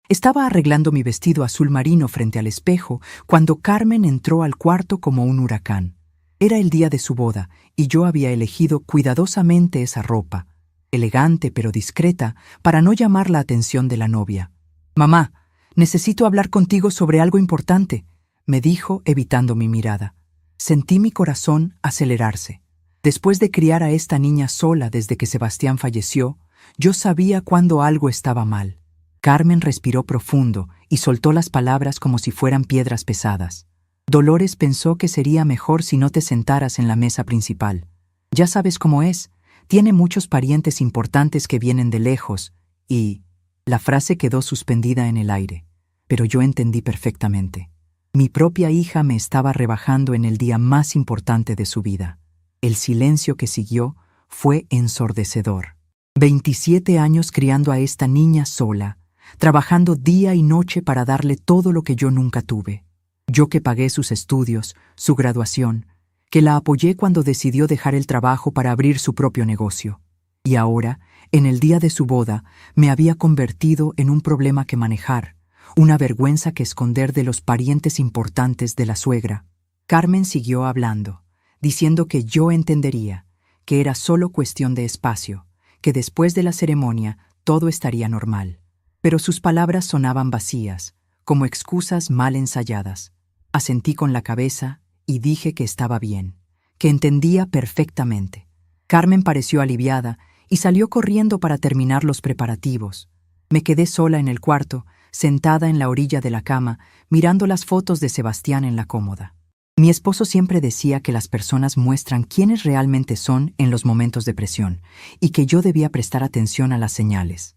Estaba arreglando mi vestido azul marino frente al espejo cuando Carmen entró al cuarto como un huracán. Era el día de su boda y yo había elegido cuidadosamente esa ropa, elegante pero discreta, para no llamar la atención de la novia. «Mamá, necesito hablar contigo sobre algo importante», me dijo, evitando mi mirada. Sentí mi corazón acelerarse. Después de criar a esta niña sola desde que Sebastián falleció, yo sabía cuando algo estaba mal. Carmen respiró profundo y soltó las palabras como si fueran piedras pesadas. Dolores pensó que sería mejor si no te sentaras en la mesa principal. Ya sabes cómo es, tiene muchos parientes importantes que vienen de lejos y... La frase quedó suspendida en el aire, pero yo entendí perfectamente. Mi propia hija me estaba rebajando en el día más importante de su vida. El silencio que siguió fue ensordecedor. 27 años criando a esta niña sola, trabajando día y noche para darle todo lo que yo nunca tuve. Yo que pagué sus estudios, su graduación, que la apoyé cuando decidió dejar el trabajo para abrir su propio negocio. Y ahora, en el día de su boda, me había convertido en un problema que manejar, una vergüenza que esconder de los parientes importantes de la suegra. Carmen siguió hablando, diciendo que yo entendería, que era solo cuestión de espacio, que después de la ceremonia todo estaría normal. Pero sus palabras sonaban vacías, como excusas mal ensayadas. Asentí con la cabeza y dije que estaba bien, que entendía perfectamente. Carmen pareció aliviada y salió corriendo para terminar los preparativos. Me quedé sola en el cuarto, sentada en la orilla de la cama, mirando las fotos de Sebastián en la cómoda. Mi esposo siempre decía que las personas muestran quiénes realmente son en los momentos de presión y que yo debía prestar atención a las señales.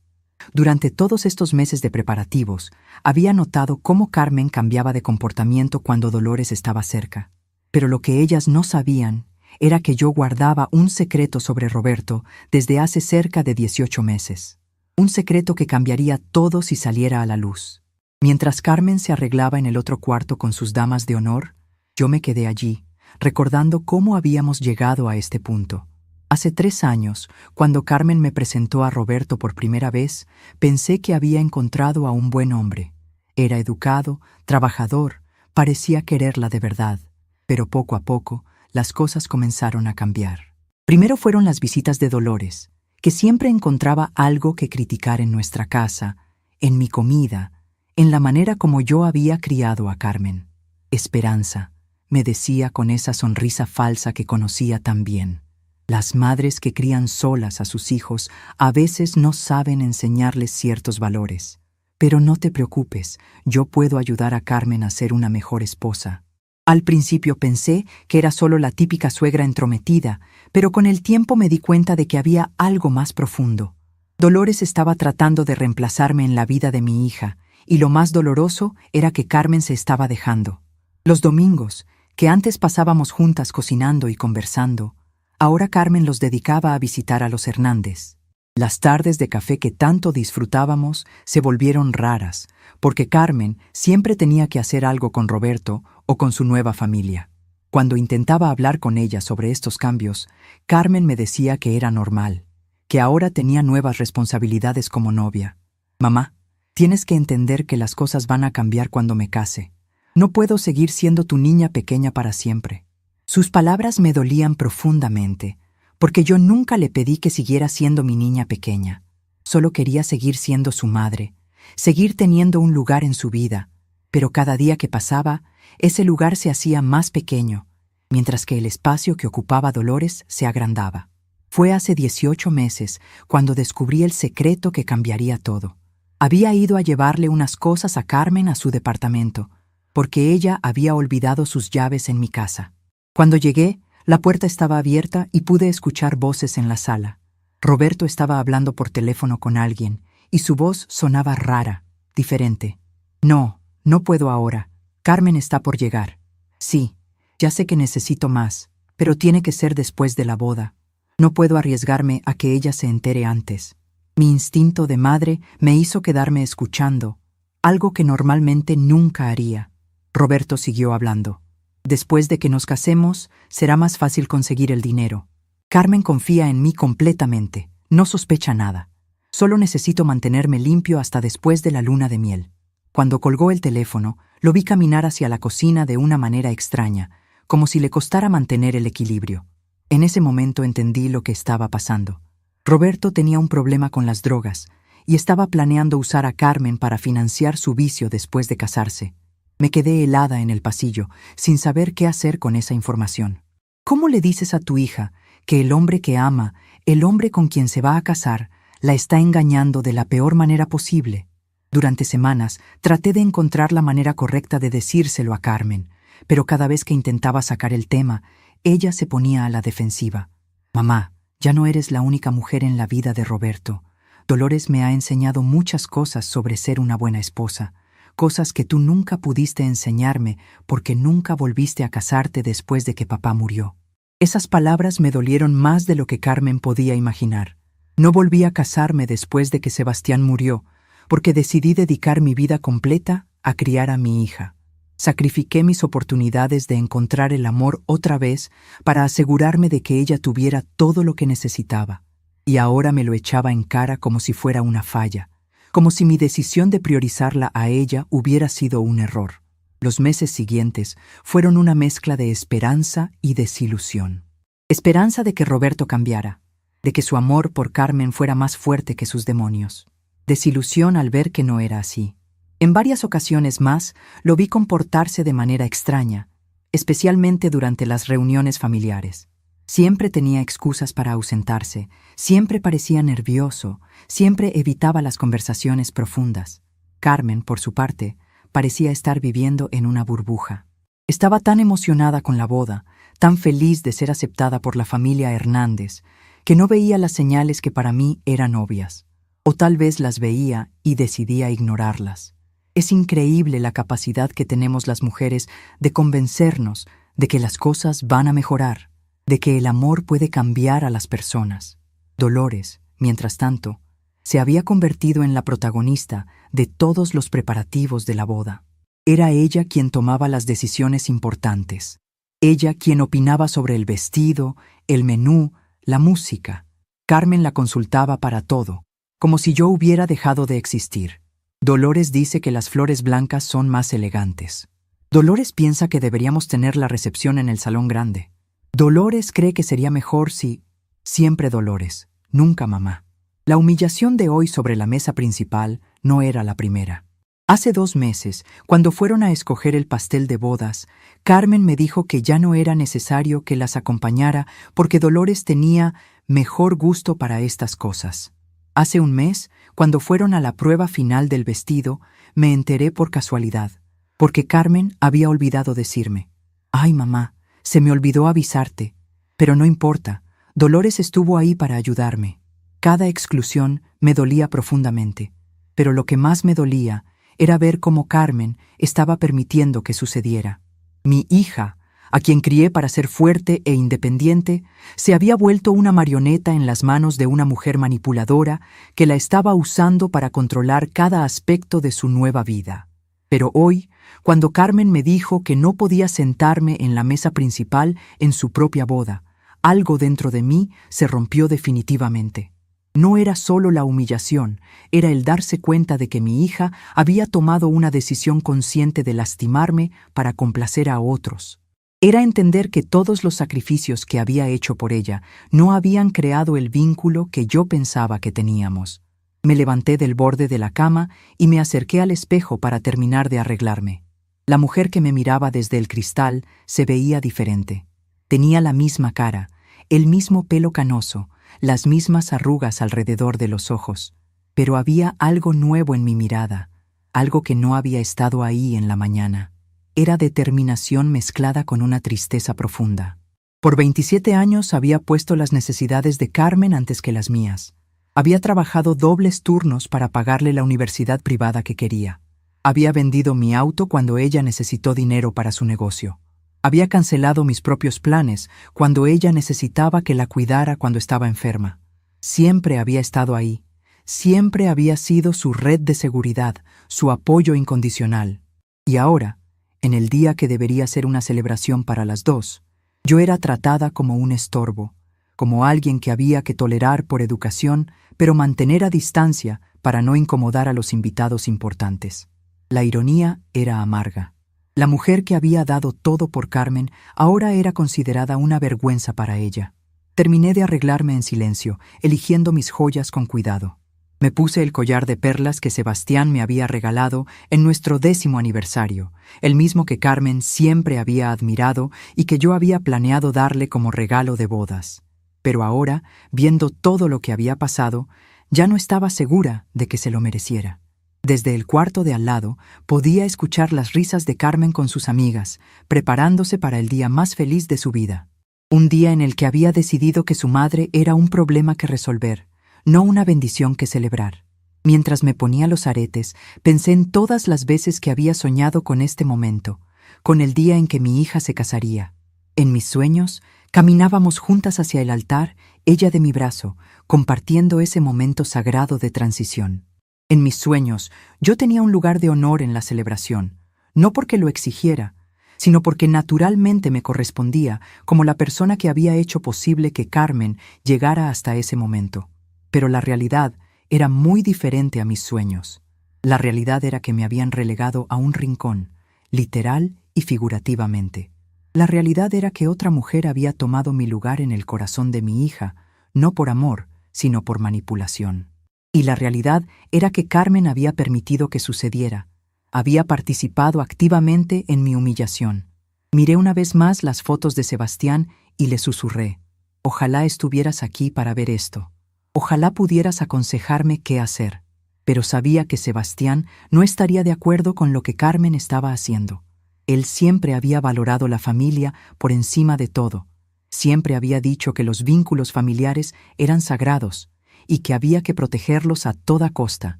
Durante todos estos meses de preparativos, había notado cómo Carmen cambiaba de comportamiento cuando Dolores estaba cerca. Pero lo que ellas no sabían era que yo guardaba un secreto sobre Roberto desde hace cerca de 18 meses. Un secreto que cambiaría todo si saliera a la luz. Mientras Carmen se arreglaba en el otro cuarto con sus damas de honor, yo me quedé allí, recordando cómo habíamos llegado a este punto. Hace 3 años, cuando Carmen me presentó a Roberto por primera vez, pensé que había encontrado a un buen hombre. Era educado, trabajador, parecía quererla de verdad, pero poco a poco, las cosas comenzaron a cambiar. Primero fueron las visitas de Dolores, que siempre encontraba algo que criticar en nuestra casa, en mi comida, en la manera como yo había criado a Carmen. Esperanza, me decía con esa sonrisa falsa que conocía tan bien. Las madres que crían solas a sus hijos a veces no saben enseñarles ciertos valores. Pero no te preocupes, yo puedo ayudar a Carmen a ser una mejor esposa. Al principio pensé que era solo la típica suegra entrometida, pero con el tiempo me di cuenta de que había algo más profundo. Dolores estaba tratando de reemplazarme en la vida de mi hija, y lo más doloroso era que Carmen se estaba dejando. Los domingos, que antes pasábamos juntas cocinando y conversando, ahora Carmen los dedicaba a visitar a los Hernández. Las tardes de café que tanto disfrutábamos se volvieron raras, porque Carmen siempre tenía que hacer algo con Roberto o con su nueva familia. Cuando intentaba hablar con ella sobre estos cambios, Carmen me decía que era normal, que ahora tenía nuevas responsabilidades como novia. «Mamá, tienes que entender que las cosas van a cambiar cuando me case. No puedo seguir siendo tu niña pequeña para siempre». Sus palabras me dolían profundamente, porque yo nunca le pedí que siguiera siendo mi niña pequeña. Solo quería seguir siendo su madre, seguir teniendo un lugar en su vida, pero cada día que pasaba, ese lugar se hacía más pequeño, mientras que el espacio que ocupaba Dolores se agrandaba. Fue hace 18 meses cuando descubrí el secreto que cambiaría todo. Había ido a llevarle unas cosas a Carmen a su departamento, porque ella había olvidado sus llaves en mi casa. Cuando llegué, la puerta estaba abierta y pude escuchar voces en la sala. Roberto estaba hablando por teléfono con alguien, y su voz sonaba rara, diferente. «No, no puedo ahora. Carmen está por llegar». «Sí, ya sé que necesito más, pero tiene que ser después de la boda. No puedo arriesgarme a que ella se entere antes». Mi instinto de madre me hizo quedarme escuchando, algo que normalmente nunca haría. Roberto siguió hablando. «Después de que nos casemos, será más fácil conseguir el dinero. Carmen confía en mí completamente, no sospecha nada. Solo necesito mantenerme limpio hasta después de la luna de miel. Cuando colgó el teléfono, lo vi caminar hacia la cocina de una manera extraña, como si le costara mantener el equilibrio. En ese momento entendí lo que estaba pasando. Roberto tenía un problema con las drogas y estaba planeando usar a Carmen para financiar su vicio después de casarse. Me quedé helada en el pasillo, sin saber qué hacer con esa información. ¿Cómo le dices a tu hija que el hombre que ama, el hombre con quien se va a casar, la está engañando de la peor manera posible? Durante semanas traté de encontrar la manera correcta de decírselo a Carmen, pero cada vez que intentaba sacar el tema, ella se ponía a la defensiva. Mamá, ya no eres la única mujer en la vida de Roberto. Dolores me ha enseñado muchas cosas sobre ser una buena esposa, cosas que tú nunca pudiste enseñarme porque nunca volviste a casarte después de que papá murió. Esas palabras me dolieron más de lo que Carmen podía imaginar. No volví a casarme después de que Sebastián murió, porque decidí dedicar mi vida completa a criar a mi hija. Sacrifiqué mis oportunidades de encontrar el amor otra vez para asegurarme de que ella tuviera todo lo que necesitaba. Y ahora me lo echaba en cara como si fuera una falla, como si mi decisión de priorizarla a ella hubiera sido un error. Los meses siguientes fueron una mezcla de esperanza y desilusión. Esperanza de que Roberto cambiara, de que su amor por Carmen fuera más fuerte que sus demonios. Desilusión al ver que no era así. En varias ocasiones más lo vi comportarse de manera extraña, especialmente durante las reuniones familiares. Siempre tenía excusas para ausentarse, siempre parecía nervioso, siempre evitaba las conversaciones profundas. Carmen, por su parte, parecía estar viviendo en una burbuja. Estaba tan emocionada con la boda, tan feliz de ser aceptada por la familia Hernández, que no veía las señales que para mí eran obvias. O tal vez las veía y decidía ignorarlas. Es increíble la capacidad que tenemos las mujeres de convencernos de que las cosas van a mejorar, de que el amor puede cambiar a las personas. Dolores, mientras tanto, se había convertido en la protagonista de todos los preparativos de la boda. Era ella quien tomaba las decisiones importantes. Ella quien opinaba sobre el vestido, el menú, la música. Carmen la consultaba para todo, como si yo hubiera dejado de existir. Dolores dice que las flores blancas son más elegantes. Dolores piensa que deberíamos tener la recepción en el salón grande. Dolores cree que sería mejor si... Siempre Dolores, nunca mamá. La humillación de hoy sobre la mesa principal no era la primera. Hace 2 meses, cuando fueron a escoger el pastel de bodas, Carmen me dijo que ya no era necesario que las acompañara porque Dolores tenía mejor gusto para estas cosas. Hace 1 mes, cuando fueron a la prueba final del vestido, me enteré por casualidad, porque Carmen había olvidado decirme: «Ay, mamá, se me olvidó avisarte, pero no importa, Dolores estuvo ahí para ayudarme». Cada exclusión me dolía profundamente, pero lo que más me dolía era ver cómo Carmen estaba permitiendo que sucediera. Mi hija, a quien crié para ser fuerte e independiente, se había vuelto una marioneta en las manos de una mujer manipuladora que la estaba usando para controlar cada aspecto de su nueva vida. Pero hoy, cuando Carmen me dijo que no podía sentarme en la mesa principal en su propia boda, algo dentro de mí se rompió definitivamente. No era solo la humillación, era el darse cuenta de que mi hija había tomado una decisión consciente de lastimarme para complacer a otros. Era entender que todos los sacrificios que había hecho por ella no habían creado el vínculo que yo pensaba que teníamos. Me levanté del borde de la cama y me acerqué al espejo para terminar de arreglarme. La mujer que me miraba desde el cristal se veía diferente. Tenía la misma cara, el mismo pelo canoso, las mismas arrugas alrededor de los ojos, pero había algo nuevo en mi mirada, algo que no había estado ahí en la mañana. Era determinación mezclada con una tristeza profunda. Por 27 años había puesto las necesidades de Carmen antes que las mías. Había trabajado dobles turnos para pagarle la universidad privada que quería. Había vendido mi auto cuando ella necesitó dinero para su negocio. Había cancelado mis propios planes cuando ella necesitaba que la cuidara cuando estaba enferma. Siempre había estado ahí. Siempre había sido su red de seguridad, su apoyo incondicional. Y ahora, en el día que debería ser una celebración para las dos, yo era tratada como un estorbo, como alguien que había que tolerar por educación, pero mantener a distancia para no incomodar a los invitados importantes. La ironía era amarga. La mujer que había dado todo por Carmen ahora era considerada una vergüenza para ella. Terminé de arreglarme en silencio, eligiendo mis joyas con cuidado. Me puse el collar de perlas que Sebastián me había regalado en nuestro 10º aniversario, el mismo que Carmen siempre había admirado y que yo había planeado darle como regalo de bodas. Pero ahora, viendo todo lo que había pasado, ya no estaba segura de que se lo mereciera. Desde el cuarto de al lado podía escuchar las risas de Carmen con sus amigas, preparándose para el día más feliz de su vida. Un día en el que había decidido que su madre era un problema que resolver, no una bendición que celebrar. Mientras me ponía los aretes, pensé en todas las veces que había soñado con este momento, con el día en que mi hija se casaría. En mis sueños, caminábamos juntas hacia el altar, ella de mi brazo, compartiendo ese momento sagrado de transición. En mis sueños, yo tenía un lugar de honor en la celebración, no porque lo exigiera, sino porque naturalmente me correspondía como la persona que había hecho posible que Carmen llegara hasta ese momento. Pero la realidad era muy diferente a mis sueños. La realidad era que me habían relegado a un rincón, literal y figurativamente. La realidad era que otra mujer había tomado mi lugar en el corazón de mi hija, no por amor, sino por manipulación. Y la realidad era que Carmen había permitido que sucediera. Había participado activamente en mi humillación. Miré una vez más las fotos de Sebastián y le susurré: «Ojalá estuvieras aquí para ver esto. Ojalá pudieras aconsejarme qué hacer». Pero sabía que Sebastián no estaría de acuerdo con lo que Carmen estaba haciendo. Él siempre había valorado la familia por encima de todo. Siempre había dicho que los vínculos familiares eran sagrados y que había que protegerlos a toda costa.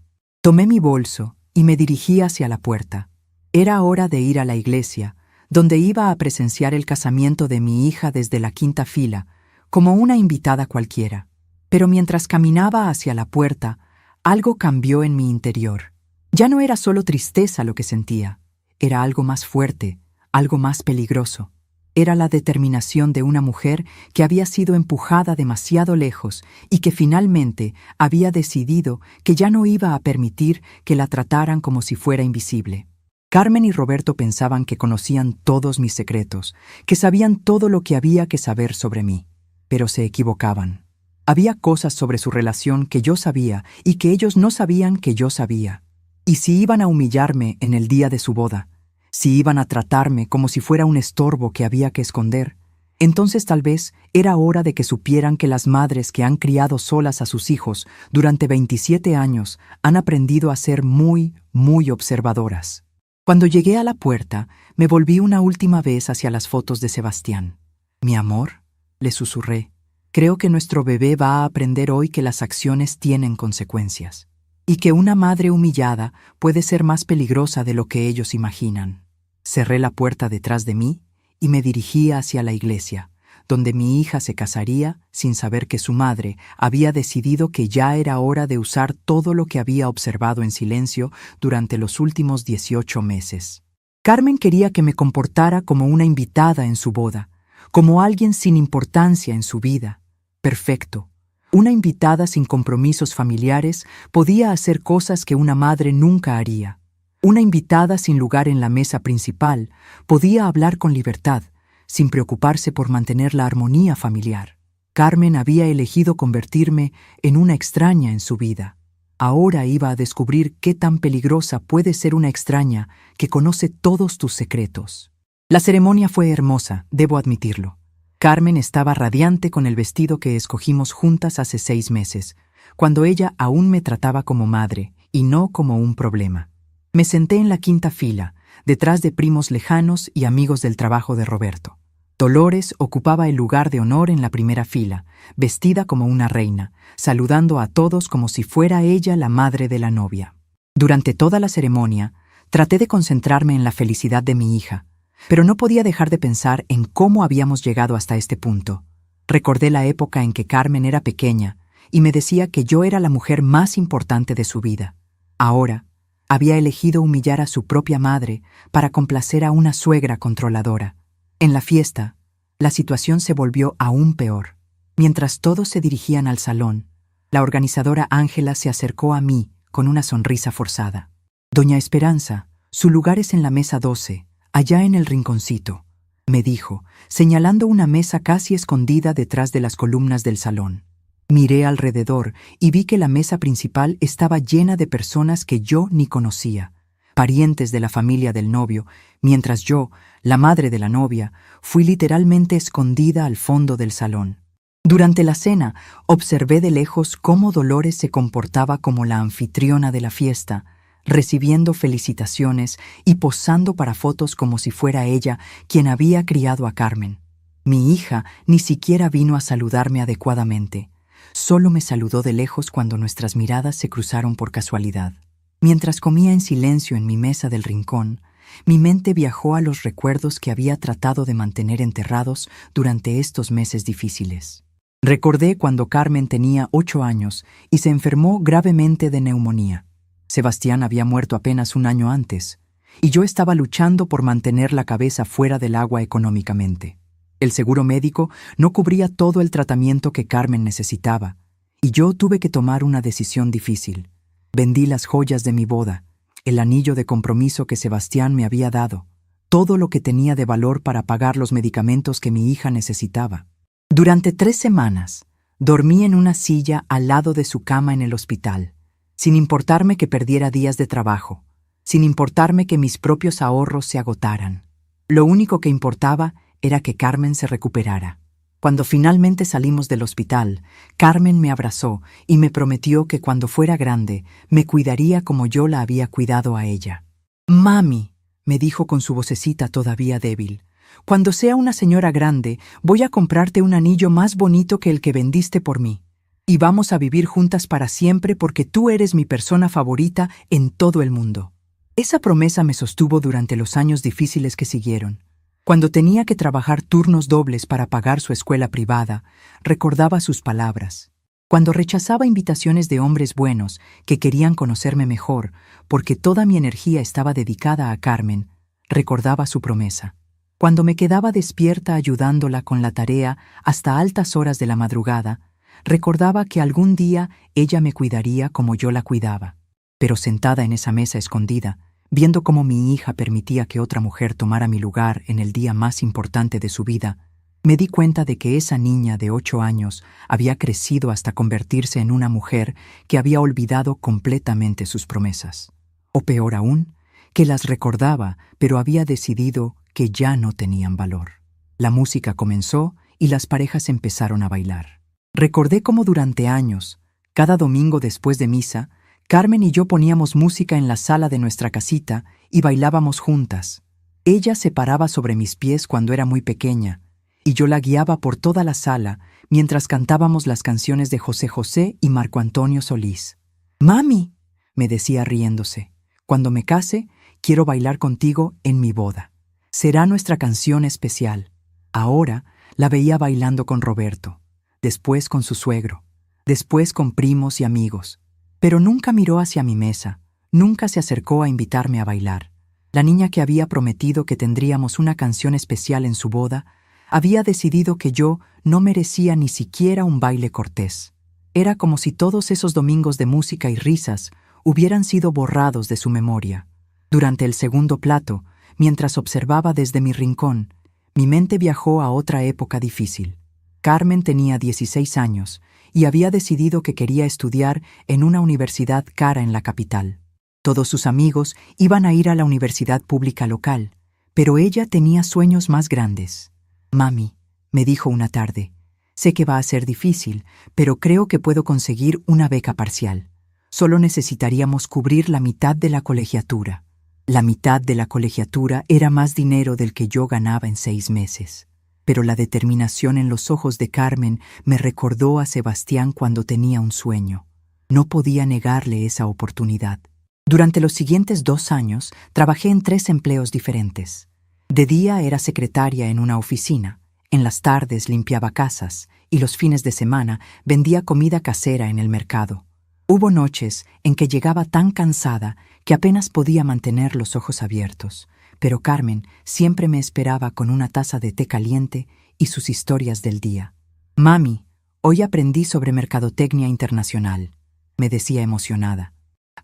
Tomé mi bolso y me dirigí hacia la puerta. Era hora de ir a la iglesia, donde iba a presenciar el casamiento de mi hija desde la 5ª fila, como una invitada cualquiera. Pero mientras caminaba hacia la puerta, algo cambió en mi interior. Ya no era solo tristeza lo que sentía, era algo más fuerte, algo más peligroso. Era la determinación de una mujer que había sido empujada demasiado lejos y que finalmente había decidido que ya no iba a permitir que la trataran como si fuera invisible. Carmen y Roberto pensaban que conocían todos mis secretos, que sabían todo lo que había que saber sobre mí, pero se equivocaban. Había cosas sobre su relación que yo sabía y que ellos no sabían que yo sabía. Y si iban a humillarme en el día de su boda, si iban a tratarme como si fuera un estorbo que había que esconder, entonces tal vez era hora de que supieran que las madres que han criado solas a sus hijos durante 27 años han aprendido a ser muy, muy observadoras. Cuando llegué a la puerta, me volví una última vez hacia las fotos de Sebastián. «Mi amor», le susurré, «creo que nuestro bebé va a aprender hoy que las acciones tienen consecuencias y que una madre humillada puede ser más peligrosa de lo que ellos imaginan». Cerré la puerta detrás de mí y me dirigí hacia la iglesia, donde mi hija se casaría sin saber que su madre había decidido que ya era hora de usar todo lo que había observado en silencio durante los últimos 18 meses. Carmen quería que me comportara como una invitada en su boda, como alguien sin importancia en su vida. Perfecto. Una invitada sin compromisos familiares podía hacer cosas que una madre nunca haría. Una invitada sin lugar en la mesa principal podía hablar con libertad, sin preocuparse por mantener la armonía familiar. Carmen había elegido convertirme en una extraña en su vida. Ahora iba a descubrir qué tan peligrosa puede ser una extraña que conoce todos tus secretos. La ceremonia fue hermosa, debo admitirlo. Carmen estaba radiante con el vestido que escogimos juntas hace 6 meses, cuando ella aún me trataba como madre y no como un problema. Me senté en la 5ª fila, detrás de primos lejanos y amigos del trabajo de Roberto. Dolores ocupaba el lugar de honor en la 1ª fila, vestida como una reina, saludando a todos como si fuera ella la madre de la novia. Durante toda la ceremonia, traté de concentrarme en la felicidad de mi hija, pero no podía dejar de pensar en cómo habíamos llegado hasta este punto. Recordé la época en que Carmen era pequeña y me decía que yo era la mujer más importante de su vida. Ahora, había elegido humillar a su propia madre para complacer a una suegra controladora. En la fiesta, la situación se volvió aún peor. Mientras todos se dirigían al salón, la organizadora Ángela se acercó a mí con una sonrisa forzada. «Doña Esperanza, su lugar es en la mesa 12, allá en el rinconcito», me dijo, señalando una mesa casi escondida detrás de las columnas del salón. Miré alrededor y vi que la mesa principal estaba llena de personas que yo ni conocía, parientes de la familia del novio, mientras yo, la madre de la novia, fui literalmente escondida al fondo del salón. Durante la cena, observé de lejos cómo Dolores se comportaba como la anfitriona de la fiesta, recibiendo felicitaciones y posando para fotos como si fuera ella quien había criado a Carmen. Mi hija ni siquiera vino a saludarme adecuadamente. Solo me saludó de lejos cuando nuestras miradas se cruzaron por casualidad. Mientras comía en silencio en mi mesa del rincón, mi mente viajó a los recuerdos que había tratado de mantener enterrados durante estos meses difíciles. Recordé cuando Carmen tenía 8 años y se enfermó gravemente de neumonía. Sebastián había muerto apenas un año antes, y yo estaba luchando por mantener la cabeza fuera del agua económicamente. El seguro médico no cubría todo el tratamiento que Carmen necesitaba, y yo tuve que tomar una decisión difícil. Vendí las joyas de mi boda, el anillo de compromiso que Sebastián me había dado, todo lo que tenía de valor para pagar los medicamentos que mi hija necesitaba. Durante 3 semanas, dormí en una silla al lado de su cama en el hospital, sin importarme que perdiera días de trabajo, sin importarme que mis propios ahorros se agotaran. Lo único que importaba era que Carmen se recuperara. Cuando finalmente salimos del hospital, Carmen me abrazó y me prometió que cuando fuera grande me cuidaría como yo la había cuidado a ella. «Mami», me dijo con su vocecita todavía débil, «cuando sea una señora grande, voy a comprarte un anillo más bonito que el que vendiste por mí. Y vamos a vivir juntas para siempre porque tú eres mi persona favorita en todo el mundo». Esa promesa me sostuvo durante los años difíciles que siguieron. Cuando tenía que trabajar turnos dobles para pagar su escuela privada, recordaba sus palabras. Cuando rechazaba invitaciones de hombres buenos que querían conocerme mejor, porque toda mi energía estaba dedicada a Carmen, recordaba su promesa. Cuando me quedaba despierta ayudándola con la tarea hasta altas horas de la madrugada, recordaba que algún día ella me cuidaría como yo la cuidaba. Pero sentada en esa mesa escondida, viendo cómo mi hija permitía que otra mujer tomara mi lugar en el día más importante de su vida, me di cuenta de que esa niña de 8 años había crecido hasta convertirse en una mujer que había olvidado completamente sus promesas. O peor aún, que las recordaba, pero había decidido que ya no tenían valor. La música comenzó y las parejas empezaron a bailar. Recordé cómo durante años, cada domingo después de misa, Carmen y yo poníamos música en la sala de nuestra casita y bailábamos juntas. Ella se paraba sobre mis pies cuando era muy pequeña, y yo la guiaba por toda la sala mientras cantábamos las canciones de José José y Marco Antonio Solís. «Mami», me decía riéndose, «cuando me case, quiero bailar contigo en mi boda. Será nuestra canción especial». Ahora la veía bailando con Roberto, después con su suegro, después con primos y amigos. Pero nunca miró hacia mi mesa, nunca se acercó a invitarme a bailar. La niña que había prometido que tendríamos una canción especial en su boda, había decidido que yo no merecía ni siquiera un baile cortés. Era como si todos esos domingos de música y risas hubieran sido borrados de su memoria. Durante el segundo plato, mientras observaba desde mi rincón, mi mente viajó a otra época difícil. Carmen tenía 16 años y había decidido que quería estudiar en una universidad cara en la capital. Todos sus amigos iban a ir a la universidad pública local, pero ella tenía sueños más grandes. «Mami», me dijo una tarde, «sé que va a ser difícil, pero creo que puedo conseguir una beca parcial. Solo necesitaríamos cubrir la mitad de la colegiatura». La mitad de la colegiatura era más dinero del que yo ganaba en 6 meses. Pero la determinación en los ojos de Carmen me recordó a Sebastián cuando tenía un sueño. No podía negarle esa oportunidad. Durante los siguientes 2 años, trabajé en 3 empleos diferentes. De día era secretaria en una oficina, en las tardes limpiaba casas y los fines de semana vendía comida casera en el mercado. Hubo noches en que llegaba tan cansada que apenas podía mantener los ojos abiertos. Pero Carmen siempre me esperaba con una taza de té caliente y sus historias del día. «Mami, Hoy aprendí sobre mercadotecnia internacional, me decía emocionada.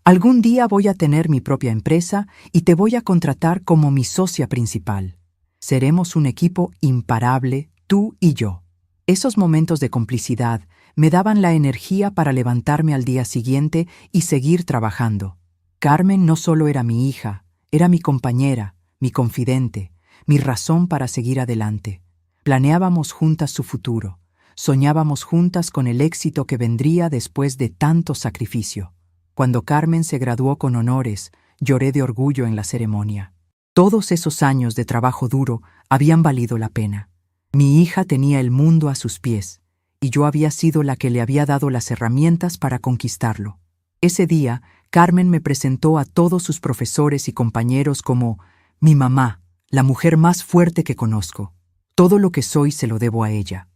Algún día voy a tener mi propia empresa y te voy a contratar como mi socia principal. Seremos un equipo imparable, tú y yo. Esos momentos de complicidad me daban la energía para levantarme al día siguiente y seguir trabajando. Carmen no solo era mi hija, era mi compañera, mi confidente, mi razón para seguir adelante. Planeábamos juntas su futuro, soñábamos juntas con el éxito que vendría después de tanto sacrificio. Cuando Carmen se graduó con honores, lloré de orgullo en la ceremonia. Todos esos años de trabajo duro habían valido la pena. Mi hija tenía el mundo a sus pies, y yo había sido la que le había dado las herramientas para conquistarlo. Ese día, Carmen me presentó a todos sus profesores y compañeros como mi mamá, la mujer más fuerte que conozco. Todo lo que soy se lo debo a ella.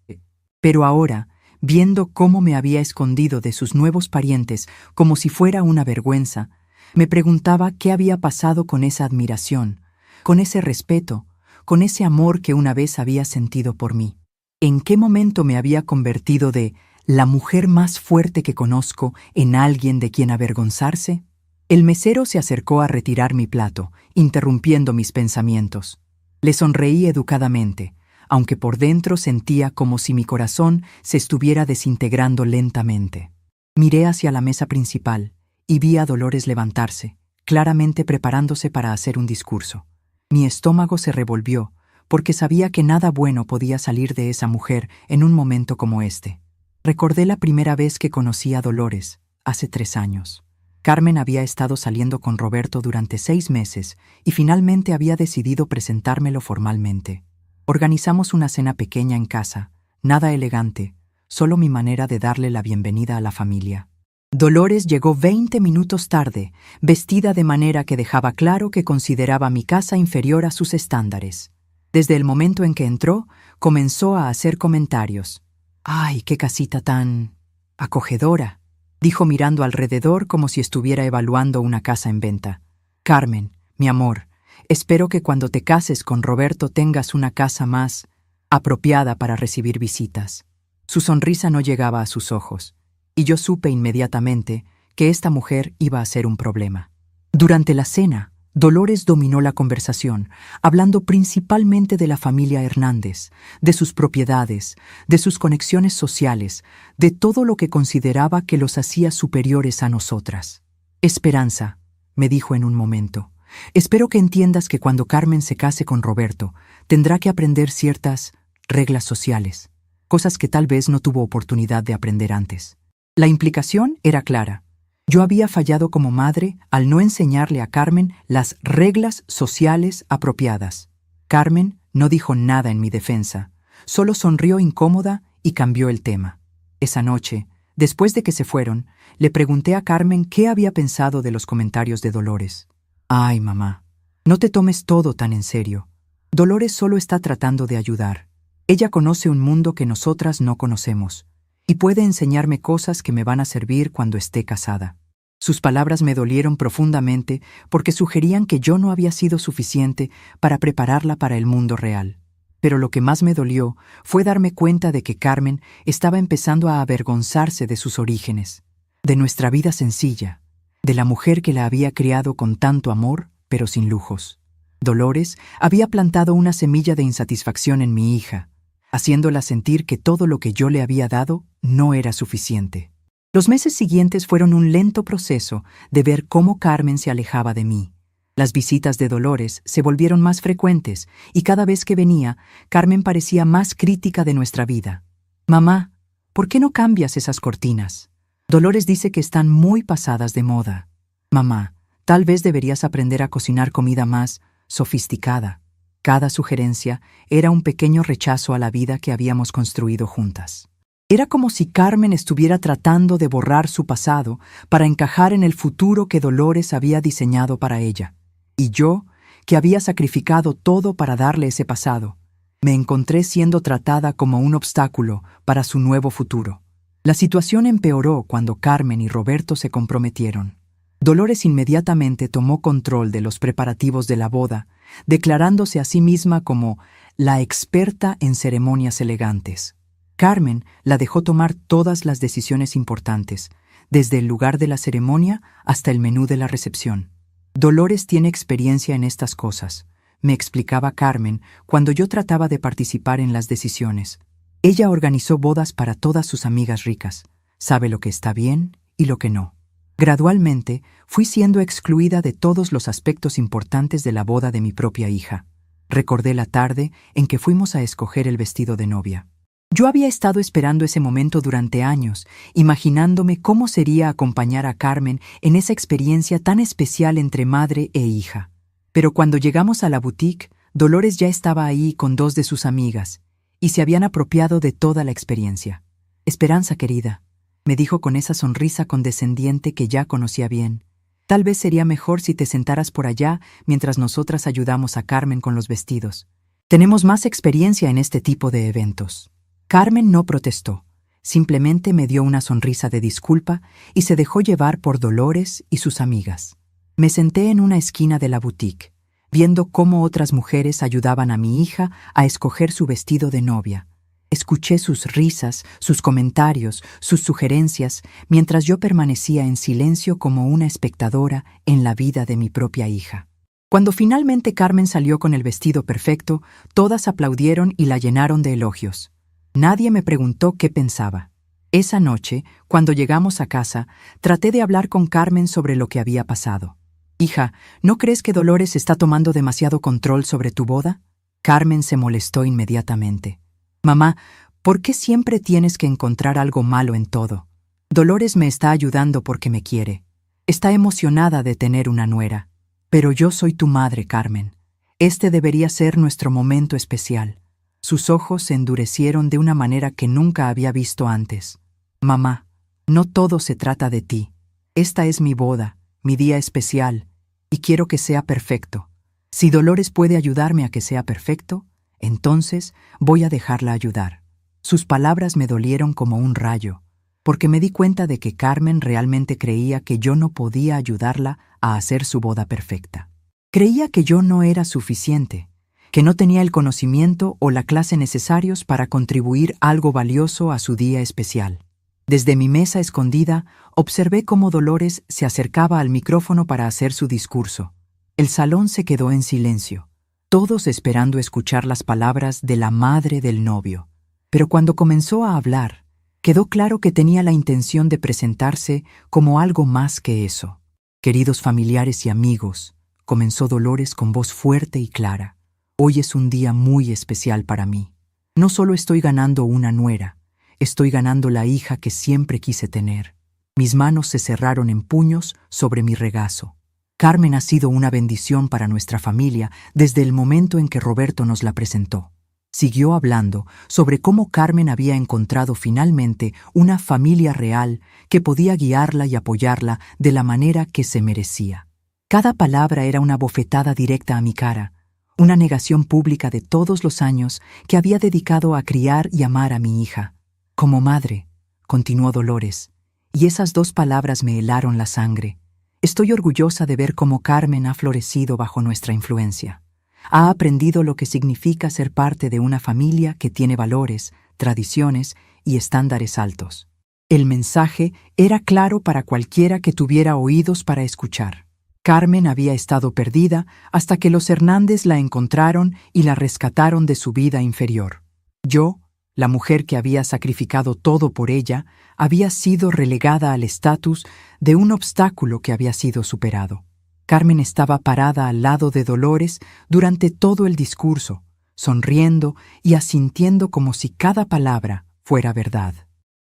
Pero ahora, viendo cómo me había escondido de sus nuevos parientes como si fuera una vergüenza, me preguntaba qué había pasado con esa admiración, con ese respeto, con ese amor que una vez había sentido por mí. ¿En qué momento me había convertido de la mujer más fuerte que conozco en alguien de quien avergonzarse? El mesero se acercó a retirar mi plato, interrumpiendo mis pensamientos. Le sonreí educadamente, aunque por dentro sentía como si mi corazón se estuviera desintegrando lentamente. Miré hacia la mesa principal y vi a Dolores levantarse, claramente preparándose para hacer un discurso. Mi estómago se revolvió, porque sabía que nada bueno podía salir de esa mujer en un momento como este. Recordé la primera vez que conocí a Dolores, hace 3 años. Carmen había estado saliendo con Roberto durante 6 meses y finalmente había decidido presentármelo formalmente. Organizamos una cena pequeña en casa, nada elegante, solo mi manera de darle la bienvenida a la familia. Dolores llegó 20 minutos tarde, vestida de manera que dejaba claro que consideraba mi casa inferior a sus estándares. Desde el momento en que entró, comenzó a hacer comentarios. «¡Ay, qué casita tan acogedora!», dijo mirando alrededor como si estuviera evaluando una casa en venta. «Carmen, mi amor, espero que cuando te cases con Roberto tengas una casa más apropiada para recibir visitas». Su sonrisa no llegaba a sus ojos, y yo supe inmediatamente que esta mujer iba a ser un problema. Durante la cena, Dolores dominó la conversación, hablando principalmente de la familia Hernández, de sus propiedades, de sus conexiones sociales, de todo lo que consideraba que los hacía superiores a nosotras. «Esperanza», me dijo en un momento, «espero que entiendas que cuando Carmen se case con Roberto, tendrá que aprender ciertas reglas sociales, cosas que tal vez no tuvo oportunidad de aprender antes». La implicación era clara. Yo había fallado como madre al no enseñarle a Carmen las reglas sociales apropiadas. Carmen no dijo nada en mi defensa, solo sonrió incómoda y cambió el tema. Esa noche, después de que se fueron, le pregunté a Carmen qué había pensado de los comentarios de Dolores. «Ay, mamá, no te tomes todo tan en serio. Dolores solo está tratando de ayudar. Ella conoce un mundo que nosotras no conocemos, y puede enseñarme cosas que me van a servir cuando esté casada». Sus palabras me dolieron profundamente porque sugerían que yo no había sido suficiente para prepararla para el mundo real. Pero lo que más me dolió fue darme cuenta de que Carmen estaba empezando a avergonzarse de sus orígenes, de nuestra vida sencilla, de la mujer que la había criado con tanto amor, pero sin lujos. Dolores había plantado una semilla de insatisfacción en mi hija, haciéndola sentir que todo lo que yo le había dado no era suficiente. Los meses siguientes fueron un lento proceso de ver cómo Carmen se alejaba de mí. Las visitas de Dolores se volvieron más frecuentes y cada vez que venía, Carmen parecía más crítica de nuestra vida. «Mamá, ¿por qué no cambias esas cortinas? Dolores dice que están muy pasadas de moda. Mamá, tal vez deberías aprender a cocinar comida más sofisticada». Cada sugerencia era un pequeño rechazo a la vida que habíamos construido juntas. Era como si Carmen estuviera tratando de borrar su pasado para encajar en el futuro que Dolores había diseñado para ella. Y yo, que había sacrificado todo para darle ese pasado, me encontré siendo tratada como un obstáculo para su nuevo futuro. La situación empeoró cuando Carmen y Roberto se comprometieron. Dolores inmediatamente tomó control de los preparativos de la boda, declarándose a sí misma como la experta en ceremonias elegantes. Carmen la dejó tomar todas las decisiones importantes, desde el lugar de la ceremonia hasta el menú de la recepción. Dolores tiene experiencia en estas cosas, me explicaba Carmen cuando yo trataba de participar en las decisiones. Ella organizó bodas para todas sus amigas ricas, sabe lo que está bien y lo que no. Gradualmente, fui siendo excluida de todos los aspectos importantes de la boda de mi propia hija. Recordé la tarde en que fuimos a escoger el vestido de novia. Yo había estado esperando ese momento durante años, imaginándome cómo sería acompañar a Carmen en esa experiencia tan especial entre madre e hija. Pero cuando llegamos a la boutique, Dolores ya estaba ahí con dos de sus amigas, y se habían apropiado de toda la experiencia. «Esperanza, querida», me dijo con esa sonrisa condescendiente que ya conocía bien. «Tal vez sería mejor si te sentaras por allá mientras nosotras ayudamos a Carmen con los vestidos. Tenemos más experiencia en este tipo de eventos». Carmen no protestó, simplemente me dio una sonrisa de disculpa y se dejó llevar por Dolores y sus amigas. Me senté en una esquina de la boutique, viendo cómo otras mujeres ayudaban a mi hija a escoger su vestido de novia. Escuché sus risas, sus comentarios, sus sugerencias, mientras yo permanecía en silencio como una espectadora en la vida de mi propia hija. Cuando finalmente Carmen salió con el vestido perfecto, todas aplaudieron y la llenaron de elogios. Nadie me preguntó qué pensaba. Esa noche, cuando llegamos a casa, traté de hablar con Carmen sobre lo que había pasado. «Hija, ¿no crees que Dolores está tomando demasiado control sobre tu boda?» Carmen se molestó inmediatamente. «Mamá, ¿por qué siempre tienes que encontrar algo malo en todo? Dolores me está ayudando porque me quiere. Está emocionada de tener una nuera. Pero yo soy tu madre, Carmen. Este debería ser nuestro momento especial». Sus ojos se endurecieron de una manera que nunca había visto antes. «Mamá, no todo se trata de ti. Esta es mi boda, mi día especial, y quiero que sea perfecto. Si Dolores puede ayudarme a que sea perfecto, entonces voy a dejarla ayudar». Sus palabras me dolieron como un rayo, porque me di cuenta de que Carmen realmente creía que yo no podía ayudarla a hacer su boda perfecta. Creía que yo no era suficiente, que no tenía el conocimiento o la clase necesarios para contribuir algo valioso a su día especial. Desde mi mesa escondida, observé cómo Dolores se acercaba al micrófono para hacer su discurso. El salón se quedó en silencio, todos esperando escuchar las palabras de la madre del novio. Pero cuando comenzó a hablar, quedó claro que tenía la intención de presentarse como algo más que eso. «Queridos familiares y amigos», comenzó Dolores con voz fuerte y clara, «hoy es un día muy especial para mí. No solo estoy ganando una nuera, estoy ganando la hija que siempre quise tener». Mis manos se cerraron en puños sobre mi regazo. Carmen ha sido una bendición para nuestra familia desde el momento en que Roberto nos la presentó. Siguió hablando sobre cómo Carmen había encontrado finalmente una familia real que podía guiarla y apoyarla de la manera que se merecía. Cada palabra era una bofetada directa a mi cara, una negación pública de todos los años que había dedicado a criar y amar a mi hija. «Como madre», continuó Dolores, y esas dos palabras me helaron la sangre. «Estoy orgullosa de ver cómo Carmen ha florecido bajo nuestra influencia. Ha aprendido lo que significa ser parte de una familia que tiene valores, tradiciones y estándares altos». El mensaje era claro para cualquiera que tuviera oídos para escuchar. Carmen había estado perdida hasta que los Hernández la encontraron y la rescataron de su vida inferior. Yo, la mujer que había sacrificado todo por ella, había sido relegada al estatus de un obstáculo que había sido superado. Carmen estaba parada al lado de Dolores durante todo el discurso, sonriendo y asintiendo como si cada palabra fuera verdad.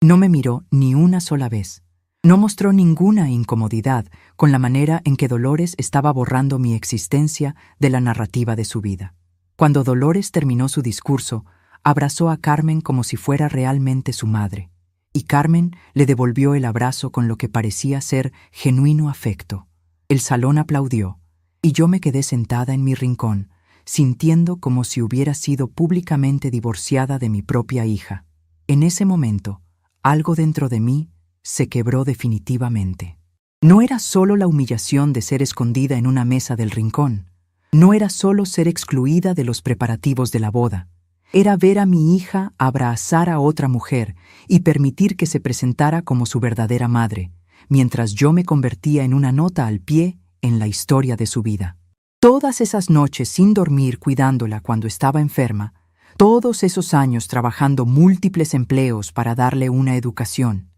No me miró ni una sola vez. No mostró ninguna incomodidad con la manera en que Dolores estaba borrando mi existencia de la narrativa de su vida. Cuando Dolores terminó su discurso, abrazó a Carmen como si fuera realmente su madre, y Carmen le devolvió el abrazo con lo que parecía ser genuino afecto. El salón aplaudió, y yo me quedé sentada en mi rincón, sintiendo como si hubiera sido públicamente divorciada de mi propia hija. En ese momento, algo dentro de mí se quebró definitivamente. No era solo la humillación de ser escondida en una mesa del rincón. No era solo ser excluida de los preparativos de la boda. Era ver a mi hija abrazar a otra mujer y permitir que se presentara como su verdadera madre, mientras yo me convertía en una nota al pie en la historia de su vida. Todas esas noches sin dormir cuidándola cuando estaba enferma, todos esos años trabajando múltiples empleos para darle una educación,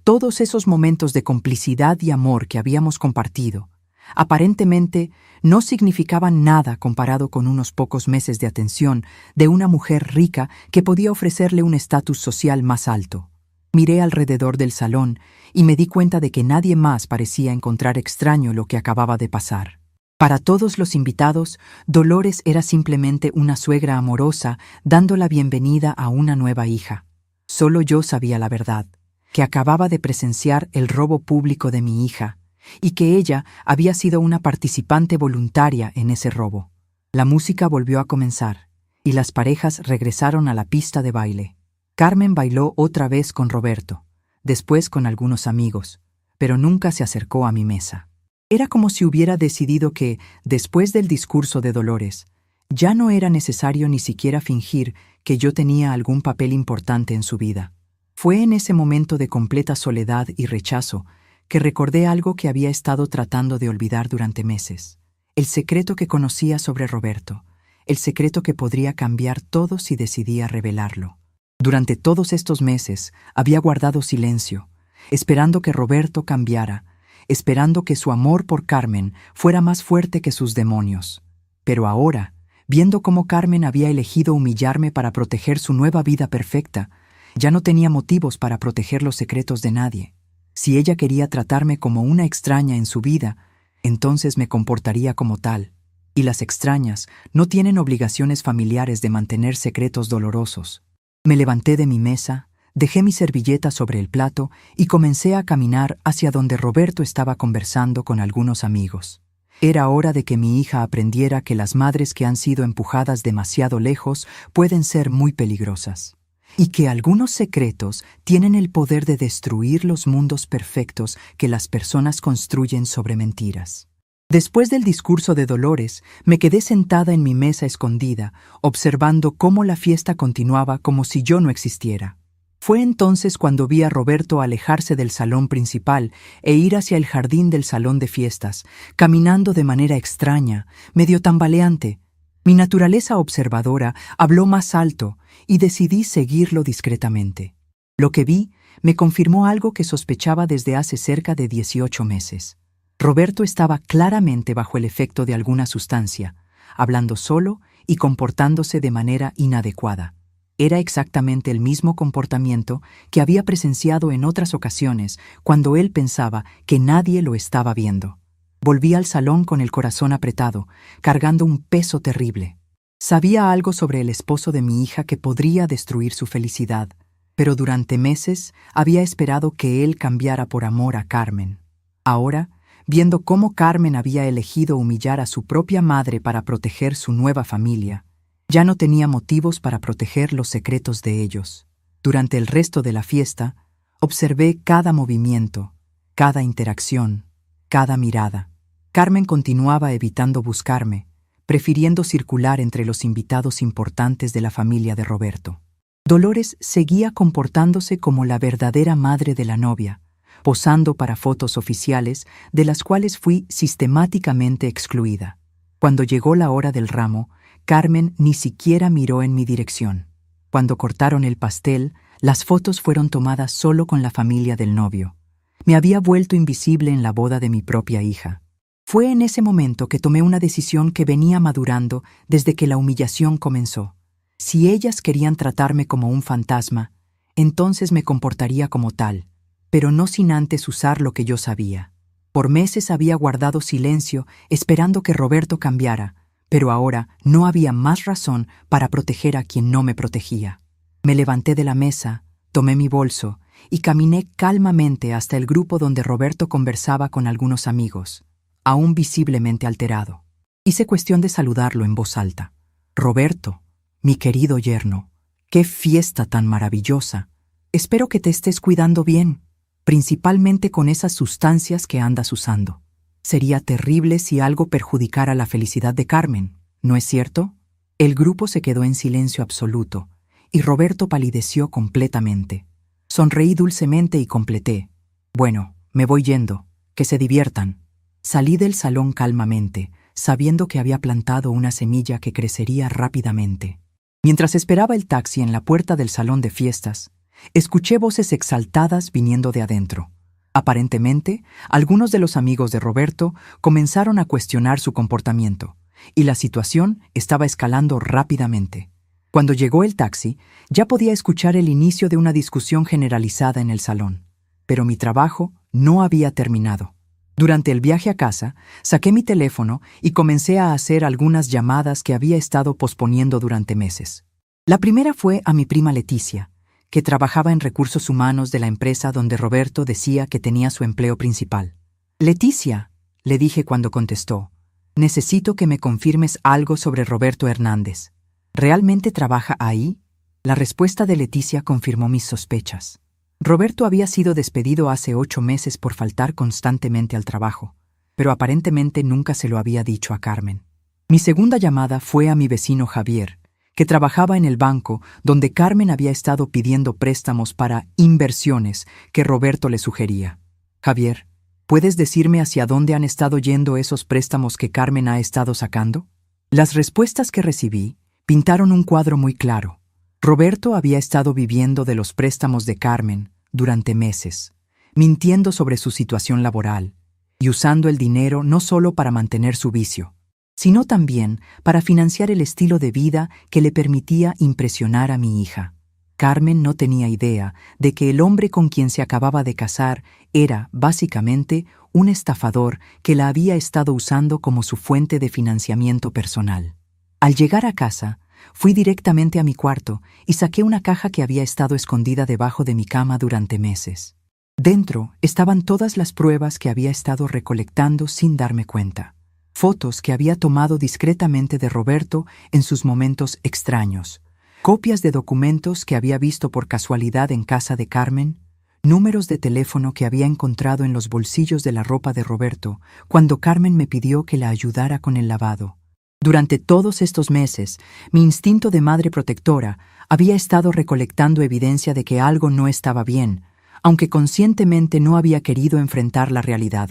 todos esos momentos de complicidad y amor que habíamos compartido, aparentemente no significaban nada comparado con unos pocos meses de atención de una mujer rica que podía ofrecerle un estatus social más alto. Miré alrededor del salón y me di cuenta de que nadie más parecía encontrar extraño lo que acababa de pasar. Para todos los invitados, Dolores era simplemente una suegra amorosa dando la bienvenida a una nueva hija. Solo yo sabía la verdad, que acababa de presenciar el robo público de mi hija, y que ella había sido una participante voluntaria en ese robo. La música volvió a comenzar, y las parejas regresaron a la pista de baile. Carmen bailó otra vez con Roberto, después con algunos amigos, pero nunca se acercó a mi mesa. Era como si hubiera decidido que, después del discurso de Dolores, ya no era necesario ni siquiera fingir que yo tenía algún papel importante en su vida. Fue en ese momento de completa soledad y rechazo que recordé algo que había estado tratando de olvidar durante meses. El secreto que conocía sobre Roberto, el secreto que podría cambiar todo si decidía revelarlo. Durante todos estos meses había guardado silencio, esperando que Roberto cambiara, esperando que su amor por Carmen fuera más fuerte que sus demonios. Pero ahora, viendo cómo Carmen había elegido humillarme para proteger su nueva vida perfecta, ya no tenía motivos para proteger los secretos de nadie. Si ella quería tratarme como una extraña en su vida, entonces me comportaría como tal. Y las extrañas no tienen obligaciones familiares de mantener secretos dolorosos. Me levanté de mi mesa, dejé mi servilleta sobre el plato y comencé a caminar hacia donde Roberto estaba conversando con algunos amigos. Era hora de que mi hija aprendiera que las madres que han sido empujadas demasiado lejos pueden ser muy peligrosas, y que algunos secretos tienen el poder de destruir los mundos perfectos que las personas construyen sobre mentiras. Después del discurso de Dolores, me quedé sentada en mi mesa escondida, observando cómo la fiesta continuaba como si yo no existiera. Fue entonces cuando vi a Roberto alejarse del salón principal e ir hacia el jardín del salón de fiestas, caminando de manera extraña, medio tambaleante. Mi naturaleza observadora habló más alto y decidí seguirlo discretamente. Lo que vi me confirmó algo que sospechaba desde hace cerca de 18 meses. Roberto estaba claramente bajo el efecto de alguna sustancia, hablando solo y comportándose de manera inadecuada. Era exactamente el mismo comportamiento que había presenciado en otras ocasiones cuando él pensaba que nadie lo estaba viendo. Volví al salón con el corazón apretado, cargando un peso terrible. Sabía algo sobre el esposo de mi hija que podría destruir su felicidad, pero durante meses había esperado que él cambiara por amor a Carmen. Ahora, viendo cómo Carmen había elegido humillar a su propia madre para proteger su nueva familia, ya no tenía motivos para proteger los secretos de ellos. Durante el resto de la fiesta, observé cada movimiento, cada interacción, cada mirada. Carmen continuaba evitando buscarme, prefiriendo circular entre los invitados importantes de la familia de Roberto. Dolores seguía comportándose como la verdadera madre de la novia, posando para fotos oficiales de las cuales fui sistemáticamente excluida. Cuando llegó la hora del ramo, Carmen ni siquiera miró en mi dirección. Cuando cortaron el pastel, las fotos fueron tomadas solo con la familia del novio. Me había vuelto invisible en la boda de mi propia hija. Fue en ese momento que tomé una decisión que venía madurando desde que la humillación comenzó. Si ellas querían tratarme como un fantasma, entonces me comportaría como tal, pero no sin antes usar lo que yo sabía. Por meses había guardado silencio esperando que Roberto cambiara, pero ahora no había más razón para proteger a quien no me protegía. Me levanté de la mesa, tomé mi bolso y caminé calmamente hasta el grupo donde Roberto conversaba con algunos amigos, aún visiblemente alterado. Hice cuestión de saludarlo en voz alta. «Roberto, mi querido yerno, qué fiesta tan maravillosa. Espero que te estés cuidando bien, principalmente con esas sustancias que andas usando. Sería terrible si algo perjudicara la felicidad de Carmen, ¿no es cierto?» El grupo se quedó en silencio absoluto, y Roberto palideció completamente. Sonreí dulcemente y completé: «Bueno, me voy yendo, que se diviertan». Salí del salón calmamente, sabiendo que había plantado una semilla que crecería rápidamente. Mientras esperaba el taxi en la puerta del salón de fiestas, escuché voces exaltadas viniendo de adentro. Aparentemente, algunos de los amigos de Roberto comenzaron a cuestionar su comportamiento, y la situación estaba escalando rápidamente. Cuando llegó el taxi, ya podía escuchar el inicio de una discusión generalizada en el salón. Pero mi trabajo no había terminado. Durante el viaje a casa, saqué mi teléfono y comencé a hacer algunas llamadas que había estado posponiendo durante meses. La primera fue a mi prima Leticia, que trabajaba en recursos humanos de la empresa donde Roberto decía que tenía su empleo principal. «Leticia», le dije cuando contestó, «necesito que me confirmes algo sobre Roberto Hernández. ¿Realmente trabaja ahí?». La respuesta de Leticia confirmó mis sospechas. Roberto había sido despedido hace 8 meses por faltar constantemente al trabajo, pero aparentemente nunca se lo había dicho a Carmen. Mi segunda llamada fue a mi vecino Javier, que trabajaba en el banco donde Carmen había estado pidiendo préstamos para inversiones que Roberto le sugería. «Javier, ¿puedes decirme hacia dónde han estado yendo esos préstamos que Carmen ha estado sacando?». Las respuestas que recibí pintaron un cuadro muy claro. Roberto había estado viviendo de los préstamos de Carmen durante meses, mintiendo sobre su situación laboral y usando el dinero no solo para mantener su vicio, sino también para financiar el estilo de vida que le permitía impresionar a mi hija. Carmen no tenía idea de que el hombre con quien se acababa de casar era, básicamente, un estafador que la había estado usando como su fuente de financiamiento personal. Al llegar a casa, fui directamente a mi cuarto y saqué una caja que había estado escondida debajo de mi cama durante meses. Dentro estaban todas las pruebas que había estado recolectando sin darme cuenta. Fotos que había tomado discretamente de Roberto en sus momentos extraños, copias de documentos que había visto por casualidad en casa de Carmen, números de teléfono que había encontrado en los bolsillos de la ropa de Roberto cuando Carmen me pidió que la ayudara con el lavado. Durante todos estos meses, mi instinto de madre protectora había estado recolectando evidencia de que algo no estaba bien, aunque conscientemente no había querido enfrentar la realidad.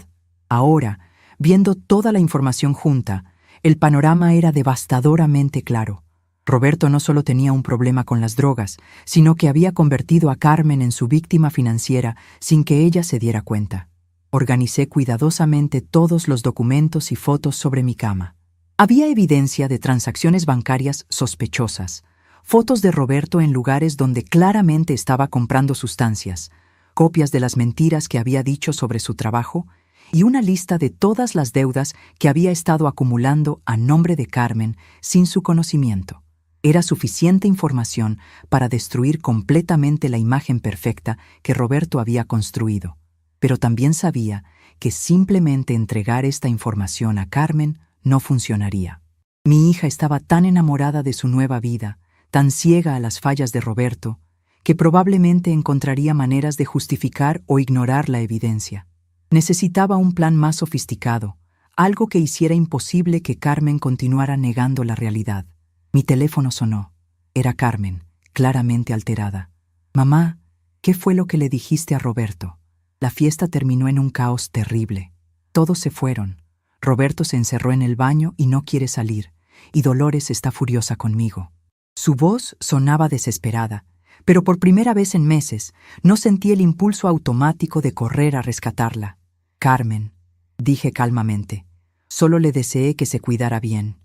Ahora, viendo toda la información junta, el panorama era devastadoramente claro. Roberto no solo tenía un problema con las drogas, sino que había convertido a Carmen en su víctima financiera sin que ella se diera cuenta. Organicé cuidadosamente todos los documentos y fotos sobre mi cama. Había evidencia de transacciones bancarias sospechosas, fotos de Roberto en lugares donde claramente estaba comprando sustancias, copias de las mentiras que había dicho sobre su trabajo y una lista de todas las deudas que había estado acumulando a nombre de Carmen sin su conocimiento. Era suficiente información para destruir completamente la imagen perfecta que Roberto había construido, pero también sabía que simplemente entregar esta información a Carmen no funcionaría. Mi hija estaba tan enamorada de su nueva vida, tan ciega a las fallas de Roberto, que probablemente encontraría maneras de justificar o ignorar la evidencia. Necesitaba un plan más sofisticado, algo que hiciera imposible que Carmen continuara negando la realidad. Mi teléfono sonó. Era Carmen, claramente alterada. «Mamá, ¿qué fue lo que le dijiste a Roberto?». La fiesta terminó en un caos terrible. Todos se fueron. Roberto se encerró en el baño y no quiere salir, y Dolores está furiosa conmigo. Su voz sonaba desesperada, pero por primera vez en meses no sentí el impulso automático de correr a rescatarla. «Carmen», dije calmamente, «solo le deseé que se cuidara bien.